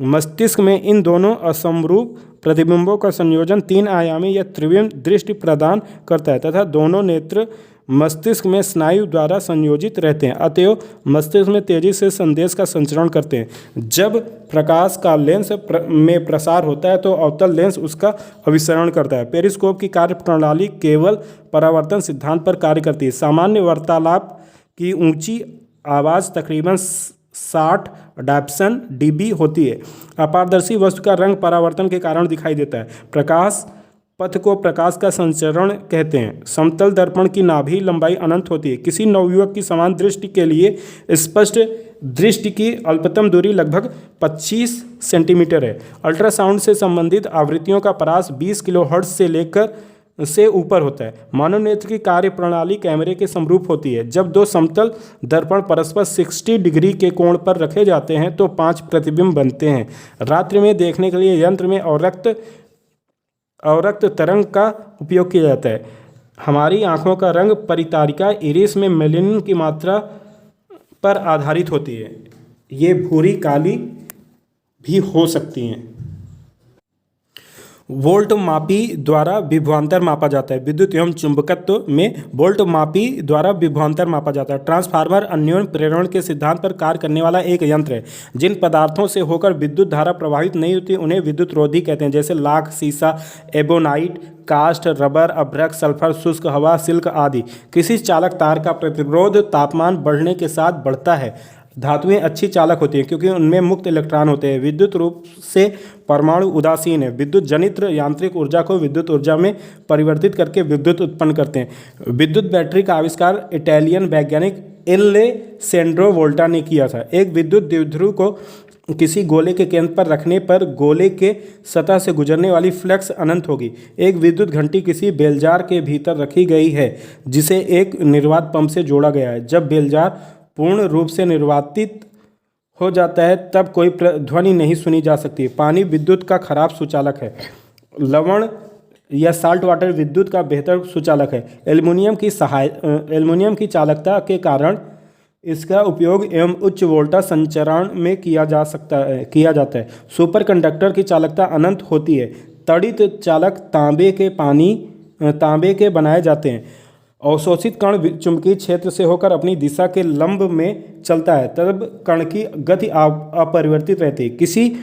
Speaker 1: मस्तिष्क में इन दोनों असमरूप प्रतिबिंबों का संयोजन 3 आयामी या त्रिविम दृष्टि प्रदान करता है तथा दोनों नेत्र मस्तिष्क में स्नायु द्वारा संयोजित रहते हैं, अतएव मस्तिष्क में तेजी से संदेश का संचरण करते हैं। जब प्रकाश का लेंस में प्रसार होता है तो अवतल लेंस उसका अभिसरण करता है। पेरिस्कोप की कार्य प्रणाली केवल परावर्तन सिद्धांत पर कार्य करती है। सामान्य वार्तालाप की ऊंची आवाज़ तकरीबन 60 डायप्सन डीबी होती है। अपारदर्शी वस्तु का रंग परावर्तन के कारण दिखाई देता है। प्रकाश पथ को प्रकाश का संचरण कहते हैं। समतल दर्पण की नाभि लंबाई अनंत होती है। किसी नवयुवक की समान दृष्टि के लिए स्पष्ट दृष्टि की अल्पतम दूरी लगभग 25 सेंटीमीटर है। अल्ट्रासाउंड से संबंधित आवृत्तियों का परास 20 किलोहर्ट्ज से ऊपर होता है। मानव नेत्र की कार्य प्रणाली कैमरे के समरूप होती है। जब 2 समतल दर्पण परस्पर 60 डिग्री के कोण पर रखे जाते हैं तो 5 प्रतिबिंब बनते हैं। रात्रि में देखने के लिए यंत्र में अवरक्त तरंग का उपयोग किया जाता है। हमारी आँखों का रंग परितारिका इरिस में मेलानिन की मात्रा पर आधारित होती है। ये भूरी काली भी हो सकती हैं। वोल्ट मापी द्वारा विभवांतर मापा जाता है। विद्युत एवं चुंबकत्व में वोल्ट मापी द्वारा विभवांतर मापा जाता है। ट्रांसफार्मर अन्योन्य प्रेरण के सिद्धांत पर कार्य करने वाला एक यंत्र है। जिन पदार्थों से होकर विद्युत धारा प्रवाहित नहीं होती उन्हें विद्युत रोधी कहते हैं, जैसे लाख, सीसा, एबोनाइट, कास्ट, रबर, अभ्रक, सल्फर, शुष्क हवा, सिल्क आदि। किसी चालक तार का प्रतिरोध तापमान बढ़ने के साथ बढ़ता है। धातुएं अच्छी चालक होती हैं क्योंकि उनमें मुक्त इलेक्ट्रॉन होते हैं। विद्युत रूप से परमाणु उदासीन है। विद्युत जनित यांत्रिक ऊर्जा को विद्युत ऊर्जा में परिवर्तित करके विद्युत उत्पन्न करते हैं। विद्युत बैटरी का आविष्कार इटालियन वैज्ञानिक एलेसेंड्रो वोल्टा ने किया था। एक विद्युत द्विध्रुव को किसी गोले के केंद्र पर रखने पर गोले के सतह से गुजरने वाली फ्लक्स अनंत होगी। एक विद्युत घंटी किसी बेलजार के भीतर रखी गई है जिसे एक निर्वात पंप से जोड़ा गया है। जब बेलजार पूर्ण रूप से निर्वातित हो जाता है तब कोई ध्वनि नहीं सुनी जा सकती। पानी विद्युत का खराब सुचालक है। लवण या साल्ट वाटर विद्युत का बेहतर सुचालक है। एल्युमिनियम की चालकता के कारण इसका उपयोग एवं उच्च वोल्टेज संचरण में किया जाता है। सुपर कंडक्टर की चालकता अनंत होती है। तड़ित चालक तांबे के बनाए जाते हैं। अवशोषित कण चुंबकीय क्षेत्र से होकर अपनी दिशा के लंब में चलता है, तब कण की गति अपरिवर्तित रहती है। किसी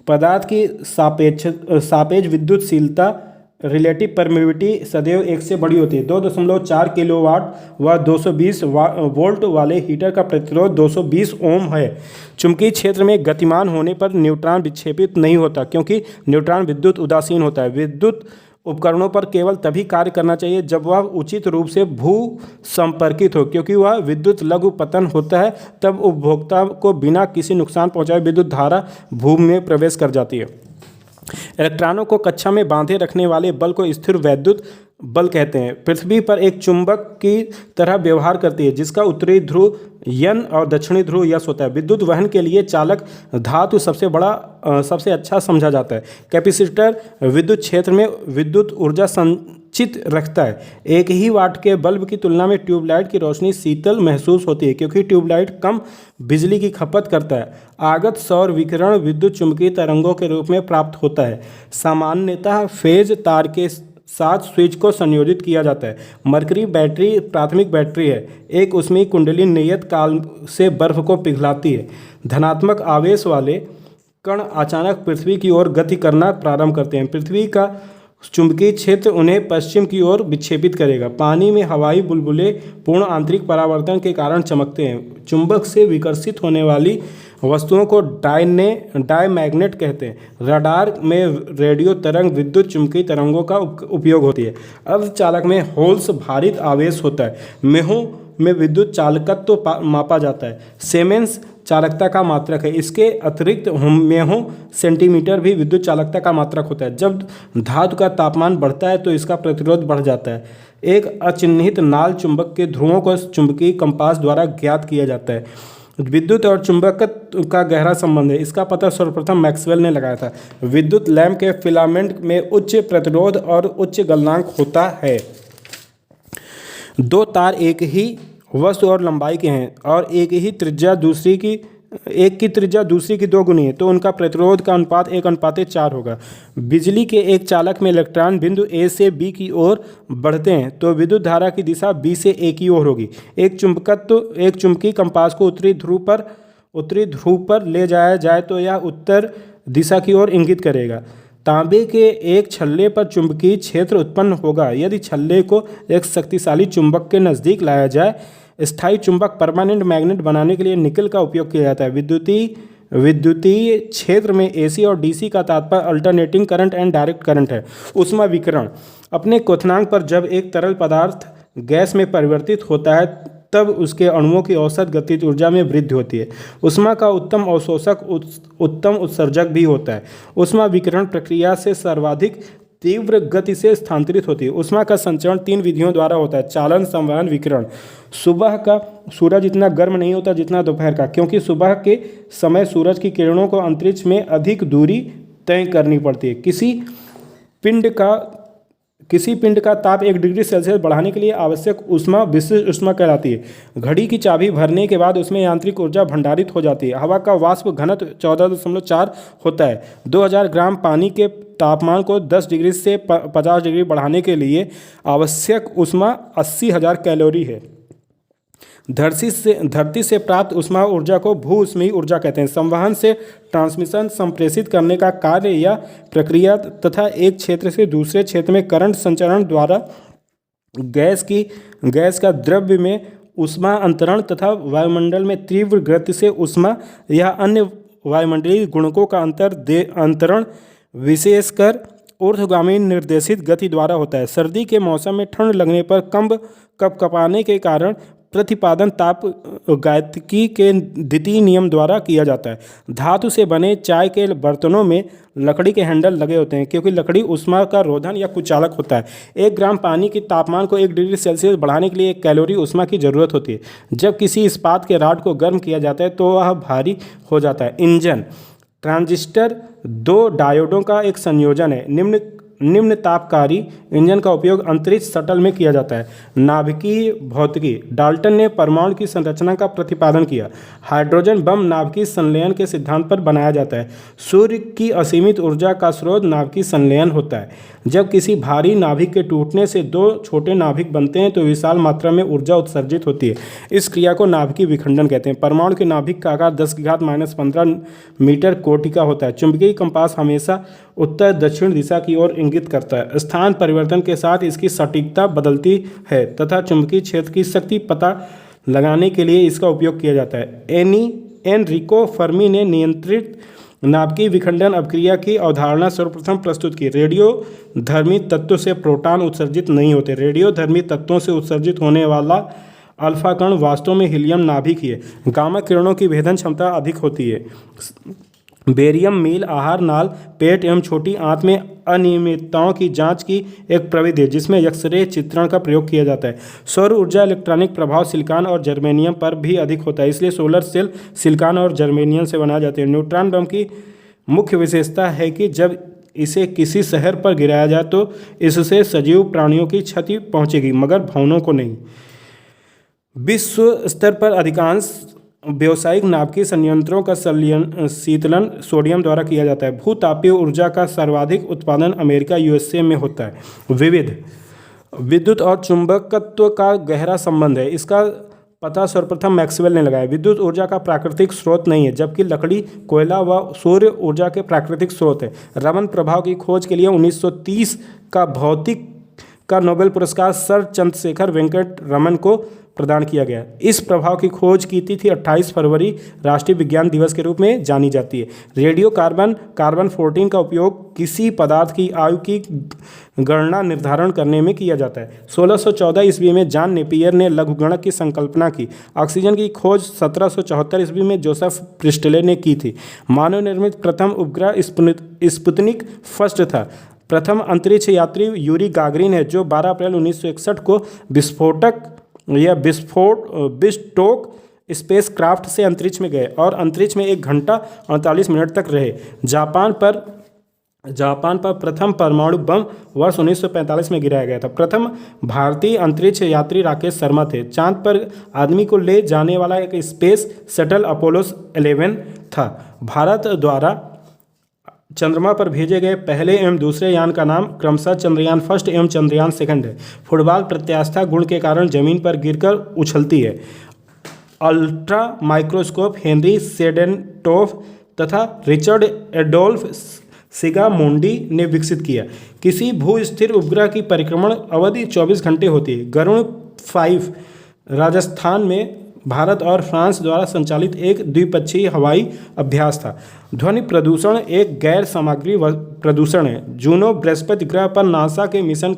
Speaker 1: पदार्थ की सापेक्ष विद्युतशीलता रिलेटिव परमिटिविटी सदैव 1 से बड़ी होती है। 2.4 किलोवाट व 220 वोल्ट वाले हीटर का प्रतिरोध 220 ओम है। चुंबकीय क्षेत्र में गतिमान होने पर न्यूट्रॉन विक्षेपित नहीं होता क्योंकि न्यूट्रॉन विद्युत उदासीन होता है। विद्युत उपकरणों पर केवल तभी कार्य करना चाहिए जब वह उचित रूप से भू संपर्कित हो, क्योंकि वह विद्युत लघु पतन होता है तब उपभोक्ता को बिना किसी नुकसान पहुंचाए विद्युत धारा भूमि में प्रवेश कर जाती है। इलेक्ट्रॉनों को कक्षा में बांधे रखने वाले बल को स्थिर वैद्युत बल कहते हैं। पृथ्वी पर एक चुंबक की तरह व्यवहार करती है जिसका उत्तरी ध्रुव यन और दक्षिणी ध्रुव यस होता है। विद्युत वहन के लिए चालक धातु सबसे अच्छा समझा जाता है। कैपेसिटर विद्युत क्षेत्र में विद्युत ऊर्जा संचित रखता है। 1 ही वाट के बल्ब की तुलना में ट्यूबलाइट की रोशनी शीतल महसूस होती है क्योंकि ट्यूबलाइट कम बिजली की खपत करता है। आगत सौर विकिरण विद्युत चुंबकीय तरंगों के रूप में प्राप्त होता है। सामान्यतः फेज तार के साथ स्विच को संयोजित किया जाता है। मरकरी बैटरी प्राथमिक बैटरी है। एक ऊष्मीय कुंडली नियत काल से बर्फ को पिघलाती है। धनात्मक आवेश वाले कण अचानक पृथ्वी की ओर गति करना प्रारंभ करते हैं। पृथ्वी का चुंबकीय क्षेत्र उन्हें पश्चिम की ओर विक्षेपित करेगा। पानी में हवाई बुलबुले पूर्ण आंतरिक परावर्तन के कारण चमकते हैं। चुंबक से विकसित होने वाली वस्तुओं को डायमैग्नेट कहते हैं। रडार में रेडियो तरंग विद्युत चुंबकीय तरंगों का उपयोग होती है। अर्धचालक में होल्स भारित आवेश होता है। मेहों में विद्युत चालकत्व मापा जाता है। सीमेंस चालकता का मात्रक है। इसके अतिरिक्त मेहों सेंटीमीटर भी विद्युत चालकता का मात्रक होता है। जब धातु का तापमान बढ़ता है तो इसका प्रतिरोध बढ़ जाता है। एक अचिह्नित नाल चुंबक के ध्रुवों को चुंबकीय कंपास द्वारा ज्ञात किया जाता है। विद्युत और चुंबकत्व का गहरा संबंध है, इसका पता सर्वप्रथम मैक्सवेल ने लगाया था। विद्युत लैंप के फिलामेंट में उच्च प्रतिरोध और उच्च गलनांक होता है। दो तार एक ही वस्तु और लंबाई के हैं और एक की त्रिज्या दूसरी की 2 गुनी है, तो उनका प्रतिरोध का अनुपात 1:4 होगा। बिजली के एक चालक में इलेक्ट्रॉन बिंदु ए से बी की ओर बढ़ते हैं तो विद्युत धारा की दिशा बी से ए की ओर होगी। एक चुंबकीय कंपास को उत्तरी ध्रुव पर ले जाया जाए तो यह उत्तर दिशा की ओर इंगित करेगा। तांबे के एक छल्ले पर चुंबकीय क्षेत्र उत्पन्न होगा यदि छल्ले को एक शक्तिशाली चुंबक के नज़दीक लाया जाए। स्थायी चुंबक परमानेंट मैग्नेट बनाने के लिए निकल का उपयोग किया जाता है। विद्युतीय क्षेत्र में एसी और डीसी का तात्पर्य alternating current and direct current है। ऊष्मा विकिरण अपने क्वथनांक पर जब एक तरल पदार्थ गैस में परिवर्तित होता है तब उसके अणुओं की औसत गतिज ऊर्जा में वृद्धि होती है। ऊष्मा का उत्तम अवशोषक उत्तम उत्सर्जक भी होता है। ऊष्मा विकिरण प्रक्रिया से सर्वाधिक तीव्र गति से स्थानांतरित होती है। ऊष्मा का संचरण 3 विधियों द्वारा होता है। चालन, संवहन, विकिरण। सुबह का सूरज इतना गर्म नहीं होता जितना दोपहर का, क्योंकि सुबह के समय सूरज की किरणों को अंतरिक्ष में अधिक दूरी तय करनी पड़ती है। किसी पिंड का ताप 1 डिग्री सेल्सियस बढ़ाने के लिए आवश्यक ऊष्मा विशिष्ट ऊष्मा कहलाती है। घड़ी की चाबी भरने के बाद उसमें यांत्रिक ऊर्जा भंडारित हो जाती है। हवा का वाष्प घनत्व 14.4 होता है। 2000 ग्राम पानी के तापमान को 10 डिग्री से 50 डिग्री बढ़ाने के लिए आवश्यक ऊष्मा 80,000 कैलोरी है। धरती से प्राप्त ऊष्मा ऊर्जा को भू ऊष्मीय ऊर्जा कहते हैं। संवहन से ट्रांसमिशन संप्रेषित करने का कार्य या प्रक्रिया तथा एक क्षेत्र से दूसरे क्षेत्र में करंट संचरण द्वारा गैस का द्रव्य में ऊष्मा अंतरण तथा वायुमंडल में तीव्र गति से ऊष्मा या अन्य वायुमंडलीय गुणकों का अंतरण विशेषकर ऊर्ध्वगामी निर्देशित गति द्वारा होता है। सर्दी के मौसम में ठंड लगने पर कपकपाने के कारण प्रतिपादन ताप गतिकी के द्वितीय नियम द्वारा किया जाता है। धातु से बने चाय के बर्तनों में लकड़ी के हैंडल लगे होते हैं क्योंकि लकड़ी ऊष्मा का रोधन या कुचालक होता है। 1 ग्राम पानी के तापमान को 1 डिग्री सेल्सियस बढ़ाने के लिए 1 कैलोरी ऊष्मा की जरूरत होती है। जब किसी इस्पात के रॉड को गर्म किया जाता है तो वह भारी हो जाता है। इंजन ट्रांजिस्टर 2 डायोडों का एक संयोजन है। निम्न तापकारी इंजन का उपयोग अंतरिक्ष शटल में किया जाता है। नाभिकीय भौतिकी डाल्टन ने परमाणु की संरचना का प्रतिपादन किया। हाइड्रोजन बम नाभिकीय संलयन के सिद्धांत पर बनाया जाता है। सूर्य की असीमित ऊर्जा का स्रोत नाभिकीय संलयन होता है। जब किसी भारी नाभिक के टूटने से 2 छोटे नाभिक बनते हैं तो विशाल मात्रा में ऊर्जा उत्सर्जित होती है। इस क्रिया को नाभिकीय विखंडन कहते हैं। परमाणु के नाभिक का आकार 10⁻⁻15 मीटर कोटि का होता है। चुंबकीय कंपास हमेशा उत्तर दक्षिण दिशा की ओर इंगित करता है। स्थान परिवर्तन के साथ इसकी सटीकता बदलती है तथा चुंबकीय क्षेत्र की शक्ति पता लगाने के लिए इसका उपयोग किया जाता है। एनरिको फर्मी ने नियंत्रित नाभिकीय विखंडन अभिक्रिया की अवधारणा सर्वप्रथम प्रस्तुत की। रेडियोधर्मी तत्व से प्रोटॉन उत्सर्जित नहीं होते। रेडियोधर्मी तत्वों से उत्सर्जित होने वाला अल्फा कण वास्तव में हीलियम नाभिक ही है। गामा किरणों की भेदन क्षमता अधिक होती है। बेरियम मील आहार नाल, पेट एवं छोटी आंत में अनियमितताओं की जांच की एक प्रविधि है जिसमें एक्सरे चित्रण का प्रयोग किया जाता है। सौर ऊर्जा इलेक्ट्रॉनिक प्रभाव सिलिकॉन और जर्मेनियम पर भी अधिक होता है, इसलिए सोलर सेल सिलिकॉन और जर्मेनियम से बनाए जाते हैं। न्यूट्रॉन बम की मुख्य विशेषता है कि जब इसे किसी शहर पर गिराया जाए तो इससे सजीव प्राणियों की क्षति पहुंचेगी मगर भवनों को नहीं। विश्व स्तर पर अधिकांश व्यावसायिक नाभिकीय संयंत्रों का शीतलन सोडियम द्वारा किया जाता है। भूतापीय ऊर्जा का सर्वाधिक उत्पादन अमेरिका यूएसए में होता है। विद्युत और चुंबकत्व का गहरा संबंध है, इसका पता सर्वप्रथम मैक्सवेल ने लगाया। विद्युत ऊर्जा का प्राकृतिक स्रोत नहीं है जबकि लकड़ी, कोयला व सूर्य ऊर्जा के प्राकृतिक स्रोत है। रमन प्रभाव की खोज के लिए 1930 का भौतिक का नोबेल पुरस्कार सर चंद्रशेखर वेंकट रमन को प्रदान किया गया। इस प्रभाव की खोज की तिथि 28 फरवरी राष्ट्रीय विज्ञान दिवस के रूप में जानी जाती है। रेडियो कार्बन 14 का उपयोग किसी पदार्थ की आयु की गणना निर्धारण करने में किया जाता है। 1614 ईस्वी में जॉन नेपियर ने लघुगणक की संकल्पना की। ऑक्सीजन की खोज 1774 ईस्वी में जोसेफ प्रिस्टले ने की थी। मानव निर्मित प्रथम उपग्रह स्पुतनिक फर्स्ट था। प्रथम अंतरिक्ष यात्री यूरी गागरिन है जो 12 अप्रैल 1961 को विस्फोटक या बिस्टोक स्पेस क्राफ्ट से अंतरिक्ष में गए और अंतरिक्ष में 1 घंटा 48 मिनट तक रहे। जापान पर प्रथम परमाणु बम वर्ष 1945 में गिराया गया था। प्रथम भारतीय अंतरिक्ष यात्री राकेश शर्मा थे। चांद पर आदमी को ले जाने वाला एक स्पेस शटल अपोलो 11 था। भारत द्वारा चंद्रमा पर भेजे गए पहले एवं दूसरे यान का नाम क्रमशः चंद्रयान फर्स्ट एवं चंद्रयान सेकंड है। फुटबॉल प्रत्यास्था गुण के कारण जमीन पर गिरकर उछलती है। अल्ट्रा माइक्रोस्कोप हेनरी सेडेनटोफ तथा रिचर्ड एडोल्फ सिगामोंडी ने विकसित किया। किसी भू स्थिर उपग्रह की परिक्रमण अवधि 24 घंटे होती है। गरुड़ 5 राजस्थान में भारत और फ्रांस द्वारा संचालित एक द्विपक्षीय हवाई अभ्यास था। ध्वनि प्रदूषण एक गैर सामग्री प्रदूषण है। जूनो बृहस्पति ग्रह पर नासा के मिशन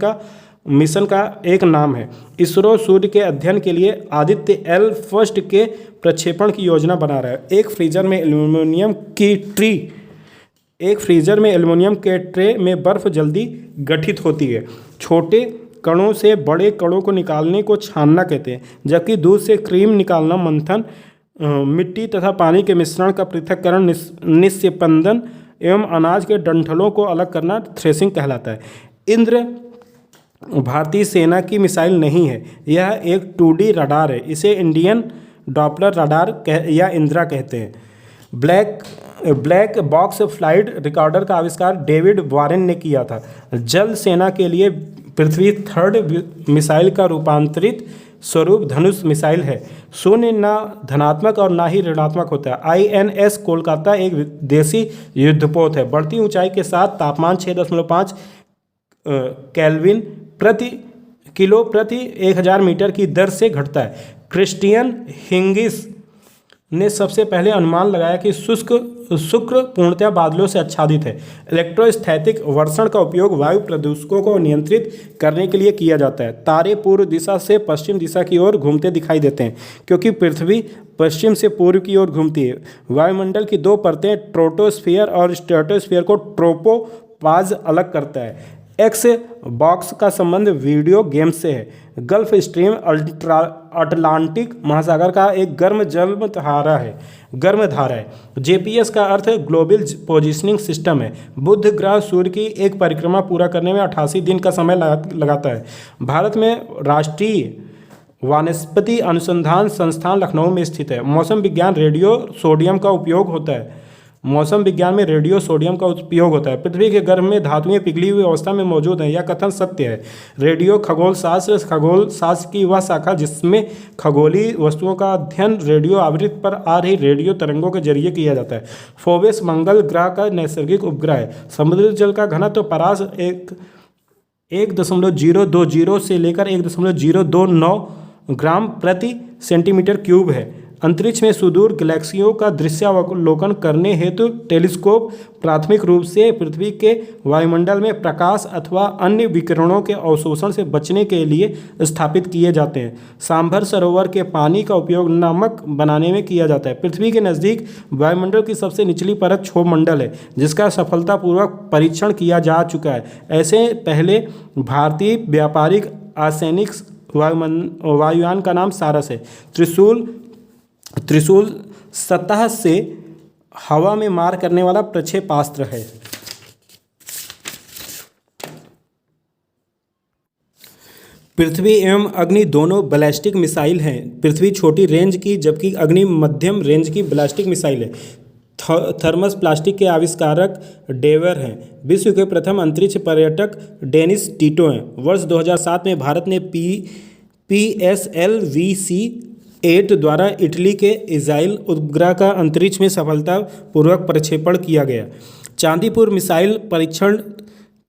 Speaker 1: का एक नाम है। इसरो सूर्य के अध्ययन के लिए आदित्य एल फर्स्ट के प्रक्षेपण की योजना बना रहा है। एक फ्रीजर में एल्युमिनियम के ट्रे में बर्फ जल्दी गठित होती है। छोटे कणों से बड़े कणों को निकालने को छानना कहते हैं, जबकि दूध से क्रीम निकालना मंथन, मिट्टी तथा पानी के मिश्रण का पृथक्करण निस्पंदन एवं अनाज के डंठलों को अलग करना थ्रेसिंग कहलाता है। इंद्र भारतीय सेना की मिसाइल नहीं है, यह एक 2D रडार है। इसे इंडियन डॉपलर रडार या इंद्रा कहते हैं। ब्लैक बॉक्स फ्लाइट रिकॉर्डर का आविष्कार डेविड वारेन ने किया था। जल सेना के लिए पृथ्वी 3rd मिसाइल का रूपांतरित स्वरूप धनुष मिसाइल है। शून्य न धनात्मक और न ही ऋणात्मक होता है। INS कोलकाता एक विदेशी युद्धपोत है। बढ़ती ऊंचाई के साथ तापमान 6.5 केल्विन प्रति किलो प्रति 1000 मीटर की दर से घटता है। क्रिस्टियन हिंगिस ने सबसे पहले अनुमान लगाया कि शुक्र पूर्णतः बादलों से आच्छादित है। इलेक्ट्रोस्टैटिक वर्षण का उपयोग वायु प्रदूषकों को नियंत्रित करने के लिए किया जाता है। तारे पूर्व दिशा से पश्चिम दिशा की ओर घूमते दिखाई देते हैं, क्योंकि पृथ्वी पश्चिम से पूर्व की ओर घूमती है। वायुमंडल की 2 परतें ट्रोपोस्फीयर और स्ट्रेटोस्फीयर को ट्रोपोपाज अलग करता है। एक्स बॉक्स का संबंध वीडियो गेम से है। गल्फ स्ट्रीम अटलांटिक महासागर का एक गर्म धारा है। GPS का अर्थ ग्लोबल पोजिशनिंग सिस्टम है। बुध ग्रह सूर्य की एक परिक्रमा पूरा करने में 88 दिन का समय लगाता है। भारत में राष्ट्रीय वनस्पति अनुसंधान संस्थान लखनऊ में स्थित है। मौसम विज्ञान रेडियो सोडियम का उपयोग होता है। पृथ्वी के गर्भ में धातुएं पिघली हुई अवस्था में मौजूद हैं, यह कथन सत्य है। रेडियो खगोलशास्त्र की वह शाखा जिसमें खगोलीय वस्तुओं का अध्ययन रेडियो आवृत्ति पर आ रही रेडियो तरंगों के जरिए किया जाता है। फोबेस मंगल ग्रह का नैसर्गिक उपग्रह है। समुद्री जल का घनत्व परास 1.020 से लेकर 1.029 ग्राम प्रति सेंटीमीटर क्यूब है। अंतरिक्ष में सुदूर गैलेक्सियों का दृश्यावलोकन करने हेतु टेलीस्कोप प्राथमिक रूप से पृथ्वी के वायुमंडल में प्रकाश अथवा अन्य विकिरणों के अवशोषण से बचने के लिए स्थापित किए जाते हैं। सांभर सरोवर के पानी का उपयोग नमक बनाने में किया जाता है। पृथ्वी के नज़दीक वायुमंडल की सबसे निचली परत क्षोभमंडल है, जिसका सफलतापूर्वक परीक्षण किया जा चुका है। ऐसे पहले भारतीय व्यापारिक आर्सेनिक वायुयान का नाम सारस है। त्रिशूल सतह से हवा में मार करने वाला प्रक्षेपास्त्र है। पृथ्वी एवं अग्नि दोनों बैलिस्टिक मिसाइल हैं। पृथ्वी छोटी रेंज की जबकि अग्नि मध्यम रेंज की बैलिस्टिक मिसाइल है। थर्मस प्लास्टिक के आविष्कारक डेवर हैं। विश्व के प्रथम अंतरिक्ष पर्यटक डेनिस टिटो हैं। वर्ष 2007 में भारत ने PSLV-C-8 द्वारा इटली के इज़ाइल उपग्रह का अंतरिक्ष में सफलतापूर्वक प्रक्षेपण किया गया। चांदीपुर मिसाइल परीक्षण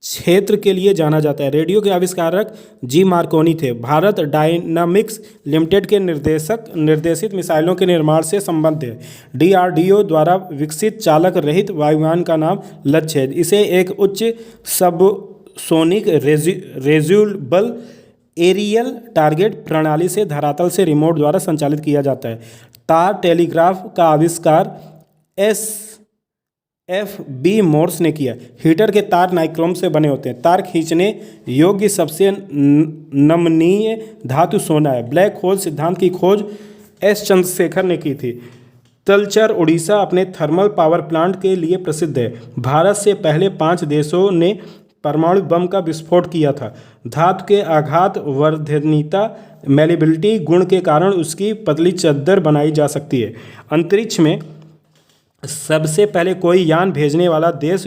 Speaker 1: क्षेत्र के लिए जाना जाता है। रेडियो के आविष्कारक जी मार्कोनी थे। भारत डायनामिक्स लिमिटेड के निर्देशित मिसाइलों के निर्माण से संबद्ध है। DRDO द्वारा विकसित चालक रहित वायुयान का नाम लक्ष्य है। इसे एक उच्च सबसोनिक रेज्यूलेबल एरियल टारगेट प्रणाली से धरातल से रिमोट द्वारा संचालित किया जाता है। तार टेलीग्राफ का आविष्कार SFB मोर्स ने किया। हीटर के तार नाइक्रोम से बने होते हैं। तार खींचने योग्य सबसे नमनीय धातु सोना है। ब्लैक होल सिद्धांत की खोज एस चंद्रशेखर ने की थी। तलचर उड़ीसा अपने थर्मल पावर प्लांट के लिए प्रसिद्ध है। भारत से पहले 5 देशों ने परमाणु बम का विस्फोट किया था। धातु के आघात वर्धनीयता मेलेबिलिटी गुण के कारण उसकी पतली चद्दर बनाई जा सकती है। अंतरिक्ष में सबसे पहले कोई यान भेजने वाला देश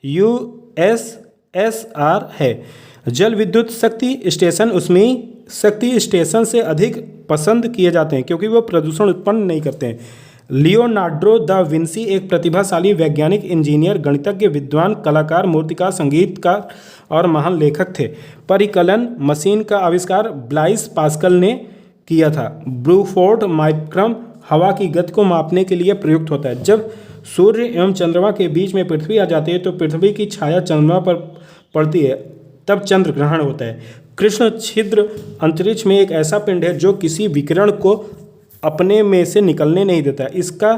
Speaker 1: यूएसएसआर है। जल विद्युत शक्ति स्टेशन ऊष्मीय शक्ति स्टेशन से अधिक पसंद किए जाते हैं क्योंकि वो प्रदूषण उत्पन्न नहीं करते हैं। लियोनार्डो दा विंसी एक प्रतिभाशाली वैज्ञानिक, इंजीनियर, गणितज्ञ, विद्वान, कलाकार, मूर्तिकार, संगीतकार और महान लेखक थे। परिकलन मशीन का आविष्कार ब्लाइस पास्कल ने किया था। ब्रूफोर्ड माइक्रम हवा की गति को मापने के लिए प्रयुक्त होता है। जब सूर्य एवं चंद्रमा के बीच में पृथ्वी आ जाती है तो पृथ्वी की छाया चंद्रमा पर पड़ती है, तब चंद्र ग्रहण होता है। कृष्ण छिद्र अंतरिक्ष में एक ऐसा पिंड है जो किसी विकिरण को अपने में से निकलने नहीं देता। इसका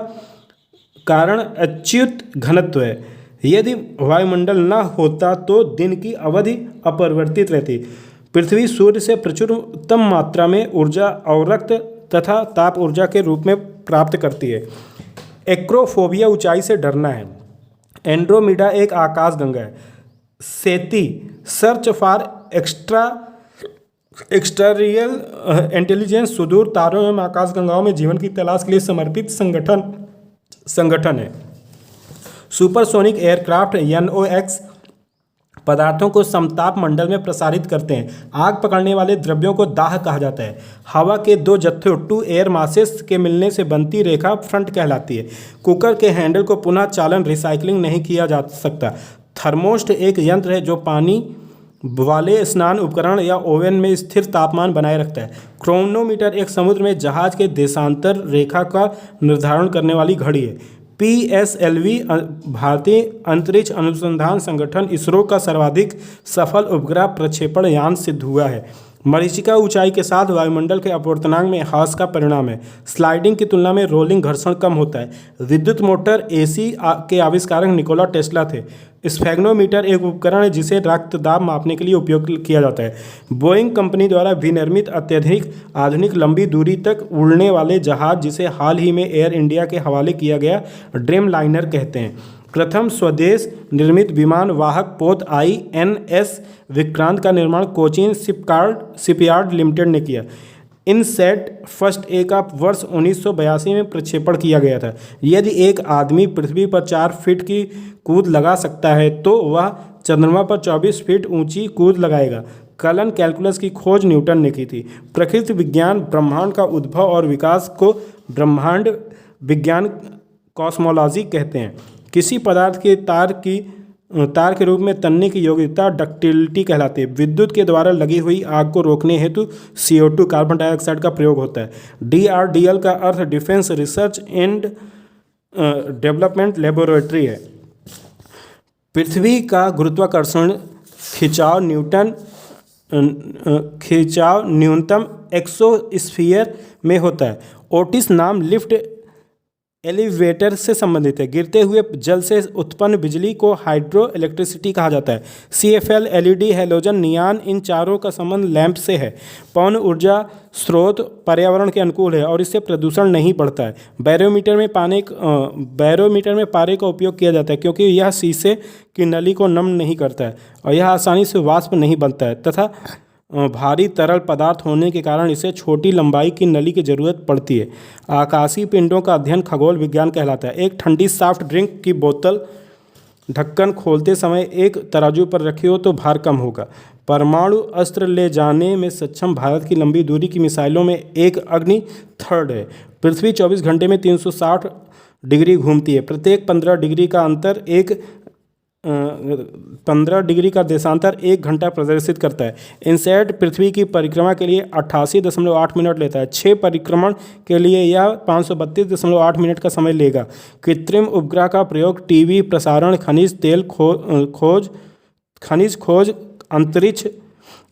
Speaker 1: कारण अच्युत घनत्व है। यदि वायुमंडल न होता तो दिन की अवधि अपरिवर्तित रहती। पृथ्वी सूर्य से प्रचुर उत्तम मात्रा में ऊर्जा अवरक्त तथा ताप ऊर्जा के रूप में प्राप्त करती है। एक्रोफोबिया ऊंचाई से डरना है। एंड्रोमीडा एक आकाशगंगा है। सेती सर्च फॉर एक्सट्रारियल इंटेलिजेंस सुदूर तारों एवं आकाशगंगाओं में जीवन की तलाश के लिए समर्पित संगठन है। सुपरसोनिक एयरक्राफ्ट NOx पदार्थों को समताप मंडल में प्रसारित करते हैं। आग पकड़ने वाले द्रव्यों को दाह कहा जाता है। हवा के दो जत्थों टू एयर मासेस के मिलने से बनती रेखा फ्रंट कहलाती है। कुकर के हैंडल को पुनः चालन रिसाइकलिंग नहीं किया जा सकता। थर्मोस्ट एक यंत्र है जो पानी वाले स्नान उपकरण या ओवन में स्थिर तापमान बनाए रखता है। क्रोनोमीटर एक समुद्र में जहाज के देशांतर रेखा का निर्धारण करने वाली घड़ी है। PSLV भारतीय अंतरिक्ष अनुसंधान संगठन इसरो का सर्वाधिक सफल उपग्रह प्रक्षेपण यान सिद्ध हुआ है। मरीचिका ऊंचाई के साथ वायुमंडल के अपवर्तनांक में ह्रास का परिणाम है। स्लाइडिंग की तुलना में रोलिंग घर्षण कम होता है। विद्युत मोटर AC के आविष्कारक निकोला टेस्ला थे। स्फेग्नोमीटर एक उपकरण है जिसे रक्तदाब मापने के लिए उपयोग किया जाता है। बोइंग कंपनी द्वारा विनिर्मित अत्यधिक आधुनिक लंबी दूरी तक उड़ने वाले जहाज, जिसे हाल ही में एयर इंडिया के हवाले किया गया, ड्रीम लाइनर कहते हैं। प्रथम स्वदेश निर्मित विमान वाहक पोत INS विक्रांत का निर्माण कोचीन शिपयार्ड लिमिटेड ने किया। इनसैट फर्स्ट ए का वर्ष 1982 में प्रक्षेपण किया गया था। यदि एक आदमी पृथ्वी पर 4 फीट की कूद लगा सकता है तो वह चंद्रमा पर 24 फीट ऊंची कूद लगाएगा। कलन कैलकुलस की खोज न्यूटन ने की थी। प्रकृति विज्ञान ब्रह्मांड का उद्भव और विकास को ब्रह्मांड विज्ञान कॉस्मोलॉजी कहते हैं। किसी पदार्थ के तार के रूप में तनने की योग्यता डक्टिलिटी कहलाती है। विद्युत के द्वारा लगी हुई आग को रोकने हेतु CO2 कार्बन डाइऑक्साइड का प्रयोग होता है। DRDL का अर्थ Defence Research and Development Laboratory है। पृथ्वी का गुरुत्वाकर्षण खिंचाव न्यूनतम एक्सोस्फीयर में होता है। ओटिस नाम लिफ्ट एलिवेटर से संबंधित है। गिरते हुए जल से उत्पन्न बिजली को हाइड्रो इलेक्ट्रिसिटी कहा जाता है। CFL LED हैलोजन नियान इन चारों का संबंध लैंप से है। पवन ऊर्जा स्रोत पर्यावरण के अनुकूल है और इससे प्रदूषण नहीं बढ़ता है। बैरोमीटर में पारे का उपयोग किया जाता है क्योंकि यह शीशे की नली को नम नहीं करता है और यह आसानी से वाष्प नहीं बनता है तथा भारी तरल पदार्थ होने के कारण इसे छोटी लंबाई की नली की जरूरत पड़ती है। आकाशीय पिंडों का अध्ययन खगोल विज्ञान कहलाता है। एक ठंडी सॉफ्ट ड्रिंक की बोतल ढक्कन खोलते समय एक तराजू पर रखी हो तो भार कम होगा। परमाणु अस्त्र ले जाने में सक्षम भारत की लंबी दूरी की मिसाइलों में एक अग्नि थर्ड है। पृथ्वी 24 घंटे में 360 डिग्री घूमती है। प्रत्येक 15 डिग्री का देशांतर 1 घंटा प्रदर्शित करता है। इनसैट पृथ्वी की परिक्रमा के लिए 88.8 मिनट लेता है। 6 परिक्रमण के लिए यह 532.8 मिनट का समय लेगा। कृत्रिम उपग्रह का प्रयोग टीवी प्रसारण, खनिज तेल खोज, अंतरिक्ष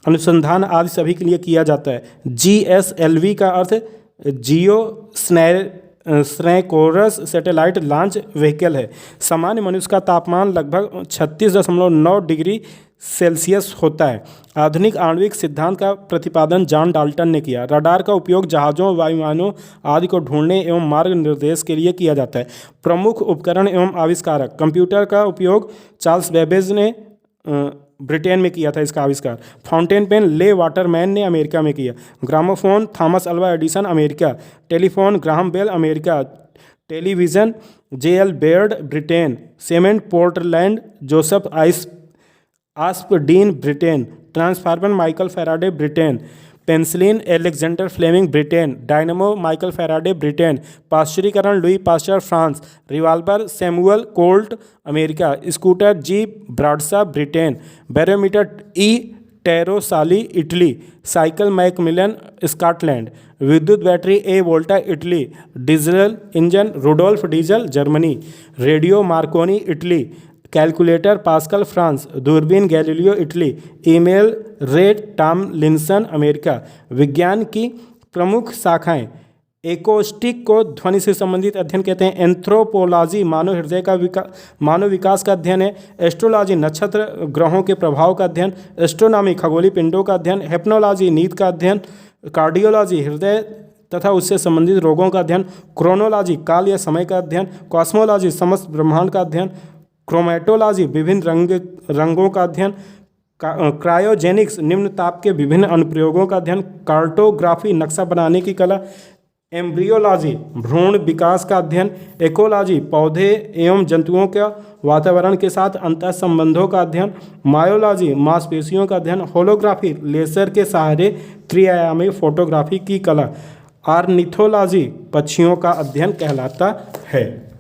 Speaker 1: अनुसंधान आदि सभी के लिए किया जाता है। GSLV का अर्थ जियो स्रैकोरस सैटेलाइट लॉन्च व्हीकल है। सामान्य मनुष्य का तापमान लगभग 36.9 डिग्री सेल्सियस होता है। आधुनिक आणविक सिद्धांत का प्रतिपादन जॉन डाल्टन ने किया। रडार का उपयोग जहाज़ों, वायुयानों आदि को ढूंढने एवं मार्ग निर्देश के लिए किया जाता है। प्रमुख उपकरण एवं आविष्कारक। कंप्यूटर का उपयोग चार्ल्स बेबेज ने ब्रिटेन में किया था इसका आविष्कार। फाउंटेन पेन ले वाटरमैन ने अमेरिका में किया। Gramophone Thomas Alva Edison America. Telephone Graham Bell America. Television J L. Baird Britain. Cement Portland Joseph Aspdin Britain. Transformer Michael Faraday Britain. Penicillin Alexander Fleming Britain. Dynamo Michael Faraday Britain. पाश्चुरीकरण Louis Pasteur France. Revolver Samuel Colt America. Scooter G Bradshaw Britain. Barometer E Torricelli Italy. Cycle Macmillan Scotland. विद्युत battery A Volta Italy. Diesel engine Rudolf diesel Germany. Radio Markovnikov Italy. Calculator pascal France. दूरबीन Galileo Italy. Email रे Tomlinson America. विज्ञान की प्रमुख शाखाएं। Acoustic को ध्वनि से संबंधित अध्ययन कहते हैं। एंथ्रोपोलॉजी मानव हृदय का मानव विकास का अध्ययन है। एस्ट्रोलॉजी नक्षत्र ग्रहों के प्रभाव का अध्ययन। एस्ट्रोनॉमी खगोलीय पिंडों का अध्ययन। हेप्नोलॉजी नींद का अध्ययन। कार्डियोलॉजी हृदय तथा उससे संबंधित रोगों का अध्ययन। क्रोनोलॉजी काल या समय का अध्ययन। कॉस्मोलॉजी समस्त ब्रह्मांड का अध्ययन। क्रोमेटोलॉजी विभिन्न रंगों का अध्ययन। क्रायोजेनिक्स निम्न ताप के विभिन्न अनुप्रयोगों का अध्ययन। कार्टोग्राफी नक्शा बनाने की कला। एम्ब्रियोलॉजी भ्रूण विकास का अध्ययन। इकोलॉजी पौधे एवं जंतुओं के वातावरण के साथ अंतः संबंधों का अध्ययन। मायोलॉजी मांसपेशियों का अध्ययन। होलोग्राफी लेजर के सहारे त्रिआयामी फोटोग्राफी की कला। ऑर्निथोलॉजी पक्षियों का अध्ययन कहलाता है।